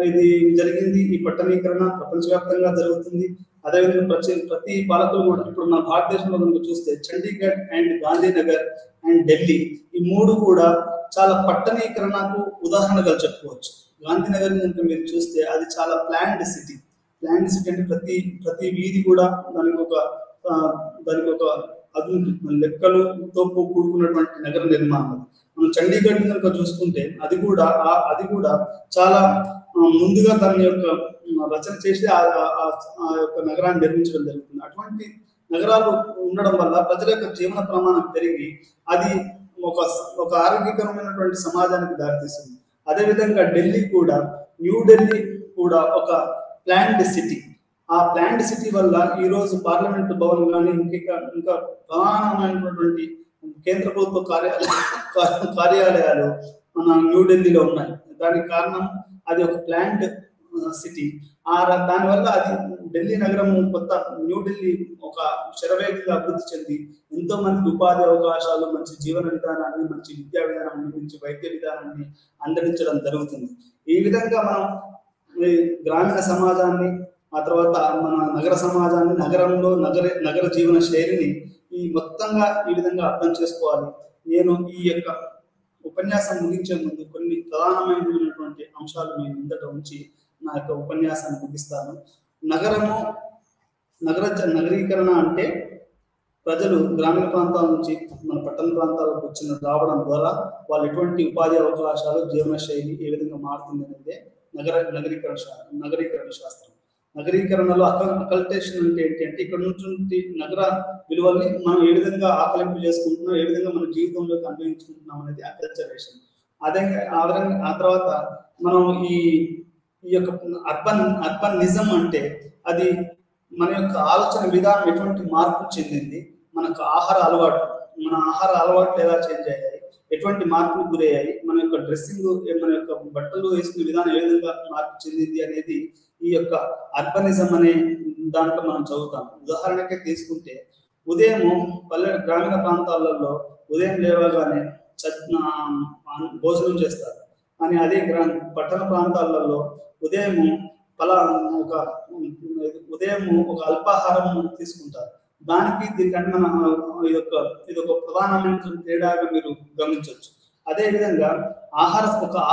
A: ఇది జరిగింది. ఈ పట్టణీకరణ ప్రపంచవ్యాప్తంగా జరుగుతుంది. అదేవిధంగా ప్రతి పాలకులు కూడా ఇప్పుడు మన భారతదేశంలో కనుక చూస్తే చండీగఢ్ అండ్ గాంధీనగర్ అండ్ ఢిల్లీ ఈ మూడు కూడా చాలా పట్టణీకరణకు ఉదాహరణగా చెప్పుకోవచ్చు. గాంధీనగర్ కనుక మీరు చూస్తే అది చాలా ప్లాన్డ్ సిటీ అంటే ప్రతి వీధి కూడా దానికి ఒక అది లెక్కలతో కూడుకున్నటువంటి నగర నిర్మాణం. మనం చండీగఢ్ కనుక చూసుకుంటే అది కూడా చాలా ముందుగా దాని యొక్క రచన చేసి ఆ యొక్క నగరాన్ని నిర్మించడం జరుగుతుంది. అటువంటి నగరాలు ఉండడం వల్ల ప్రజల యొక్క జీవన ప్రమాణం పెరిగి అది ఒక ఆరోగ్యకరమైనటువంటి సమాజానికి దారితీస్తుంది. అదేవిధంగా న్యూ ఢిల్లీ కూడా ఒక ప్లాన్డ్ సిటీ. ఆ ప్లాన్డ్ సిటీ వల్ల ఈ రోజు పార్లమెంటు భవన్ కానీ ఇంకా ప్రధానమైనటువంటి కేంద్ర ప్రభుత్వ కార్యాలయాలు మన న్యూఢిల్లీలో ఉన్నాయి. దానికి కారణం అది ఒక ప్లాన్డ్ సిటీ. దానివల్ల అది ఢిల్లీ నగరం న్యూఢిల్లీ ఒక శరవేగంగా అభివృద్ధి చెంది ఎంతో మందికి ఉపాధి అవకాశాలు, మంచి జీవన విధానాన్ని, మంచి విద్యా విధానాన్ని, మంచి వైద్య విధానాన్ని అందించడం జరుగుతుంది. ఈ విధంగా మనం గ్రామీణ సమాజాన్ని, ఆ తర్వాత మన నగర సమాజాన్ని, నగర జీవన శైలిని మొత్తంగా ఈ విధంగా అర్థం చేసుకోవాలి. నేను ఈ యొక్క ఉపన్యాసం ముగించే ముందు కొన్ని ప్రధానమైనటువంటి అంశాలు మీ ముందట ఉంచి నా యొక్క ఉపన్యాసాన్ని ముగిస్తాను. నగరీకరణ అంటే ప్రజలు గ్రామీణ ప్రాంతాల నుంచి మన పట్టణ ప్రాంతాలకు రావడం ద్వారా వాళ్ళు ఎటువంటి ఉపాధి అవకాశాలు, జీవన శైలి ఏ విధంగా మారుతుంది అనేదే నగరీకరణ శాస్త్రం. నగరీకరణలో అకల్టేషన్ అంటే ఏంటి అంటే ఇక్కడ నుంచి నగర విలువల్ని మనం ఏ విధంగా ఆకలింపు చేసుకుంటున్నాం, ఏ విధంగా మన జీవితంలోకి అన్వయించుకుంటున్నాం అనేది అకల్చరేషన్. అదే ఆ తర్వాత మనం ఈ ఈ యొక్క అర్బనిజం అంటే అది మన యొక్క ఆలోచన విధానం ఎటువంటి మార్పు చెందింది, మనకు మన ఆహార అలవాట్లు ఎలా చేంజ్ అయ్యాయి, ఎటువంటి మార్పులు గురయ్యాయి, మన యొక్క డ్రెస్సింగ్, మన యొక్క బట్టలు వేసుకునే విధానం ఏ విధంగా మార్పు చెందింది అనేది ఈ యొక్క అర్బనిజం అనే దాంట్లో మనం చదువుతాం. ఉదాహరణకే తీసుకుంటే ఉదయం గ్రామీణ ప్రాంతాలలో ఉదయం లేవగానే భోజనం చేస్తారు. కానీ అదే పట్టణ ప్రాంతాలలో ఉదయం ఒక అల్పాహారం తీసుకుంటారు. దీనికంటే మన ఇదొక ప్రధానమైన తేడాగా మీరు గమనించవచ్చు. అదే విధంగా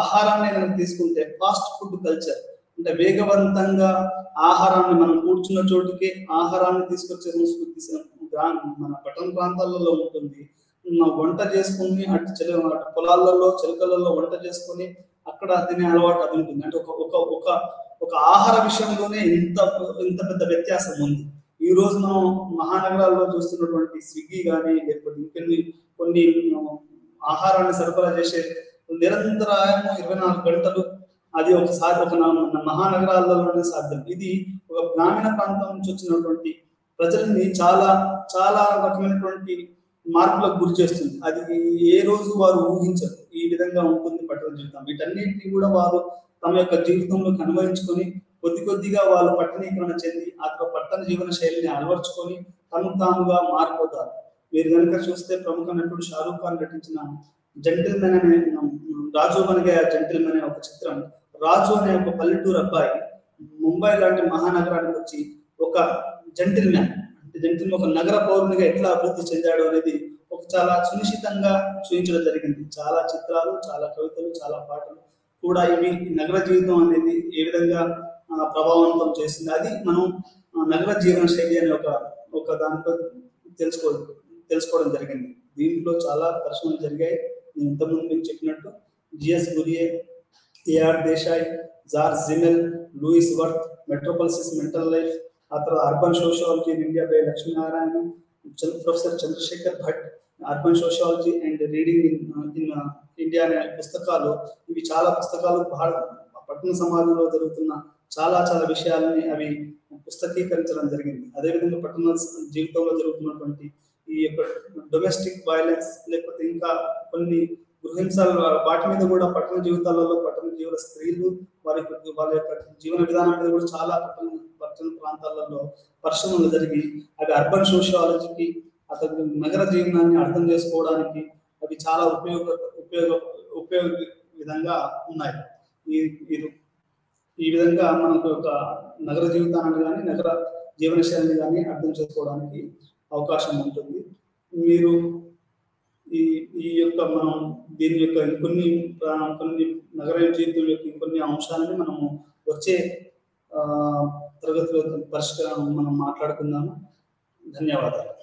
A: ఆహారాన్ని కనుక తీసుకుంటే ఫాస్ట్ ఫుడ్ కల్చర్ అంటే వేగవంతంగా ఆహారాన్ని మనం కూర్చున్న చోటుకే ఆహారాన్ని తీసుకొచ్చే సంస్కృతి మన పట్టణ ప్రాంతాలలో ఉంటుంది. వంట చేసుకుని అటు పొలాలలో చిలకలలో వంట చేసుకొని అక్కడ తినే అలవాటు అది ఉంటుంది. అంటే ఒక ఆహార విషయంలోనే ఇంత పెద్ద వ్యత్యాసం ఉంది. ఈ రోజు మనం మహానగరాల్లో చూస్తున్నటువంటి స్విగ్గీ కానీ లేకపోతే కొన్ని ఆహారాన్ని సరఫరా చేసే నిరంతరాయం 24 గంటలు అది ఒకసారి మహానగరాల్లోనే సాధ్యం. ఇది ఒక గ్రామీణ ప్రాంతం నుంచి వచ్చినటువంటి ప్రజల్ని చాలా చాలా రకమైనటువంటి మార్పులకు గురి చేస్తుంది. అది ఏ రోజు వారు ఊహించరు ఈ విధంగా ఉంటుంది పట్టణ జీవితం. వీటన్నిటిని కూడా వారు తమ యొక్క జీవితంలోకి అన్వయించుకొని కొద్దిగా వాళ్ళు పట్టణీకరణ చెంది ఆ పట్టణ జీవన శైలిని అలవర్చుకొని తాముగా మారిపోతారు. మీరు కనుక చూస్తే ప్రముఖ నటుడు షారూఖ్ ఖాన్ నటించిన జెంటిల్మెన్ అనే రాజు మనగే జెంటిల్మెన్ అనే ఒక చిత్రం. రాజు అనే ఒక పల్లెటూరు అబ్బాయి ముంబై లాంటి మహానగరానికి వచ్చి ఒక జెంటిల్మెన్ ఒక నగర పౌరునిగా ఎట్లా అభివృద్ధి చెందాడు అనేది చాలా సునిశ్చితంగా చూపించడం జరిగింది. చాలా చిత్రాలు, చాలా కవితలు, చాలా పాటలు కూడా ఇవి నగర జీవితం అనేది ఏ విధంగా ప్రభావవంతం చేస్తుంది, అది మనం నగర జీవన శైలి అనే ఒక దాంట్లో తెలుసుకోవడం జరిగింది. దీంట్లో చాలా పరిశ్రమలు జరిగాయి. నేను ఇంతకుముందు మీకు చెప్పినట్టు G S Ghurye, A R Desai, George Simmel, Louis Wirth, metropolis mental life, ఆ తర్వాత urban sociology in India by Lakshminarayana, professor Chandrashekhar Bhat, urban sociology and reading in India అనే పుస్తకాలు. ఇవి చాలా పుస్తకాలు పట్టణ సమాజంలో జరుగుతున్న చాలా విషయాలని అవి పుస్తకీకరించడం జరిగింది. అదేవిధంగా పట్టణ జీవితంలో జరుగుతున్నటువంటి ఈ యొక్క డొమెస్టిక్ వైలెన్స్ లేకపోతే ఇంకా కొన్ని గృహింసలు వాటి మీద కూడా పట్టణ జీవితాలలో పట్టణ జీవుల స్త్రీలు వాళ్ళ యొక్క జీవన విధానం మీద కూడా చాలా పట్టణ ప్రాంతాలలో పరిశ్రమలు జరిగి అవి అర్బన్ సోషియాలజీకి అతను నగర జీవనాన్ని అర్థం చేసుకోవడానికి అవి చాలా ఉపయోగ విధంగా ఉన్నాయి. ఈ విధంగా మనకు ఒక నగర జీవితాన్ని కానీ నగర జీవన శైలిని కానీ అర్థం చేసుకోవడానికి అవకాశం ఉంటుంది. మీరు ఈ యొక్క మనం దీని యొక్క కొన్ని నగర జీవితం యొక్క ఇంకొన్ని అంశాలని మనము వచ్చే తరగతిలో మనం మాట్లాడుకుందాము. ధన్యవాదాలు.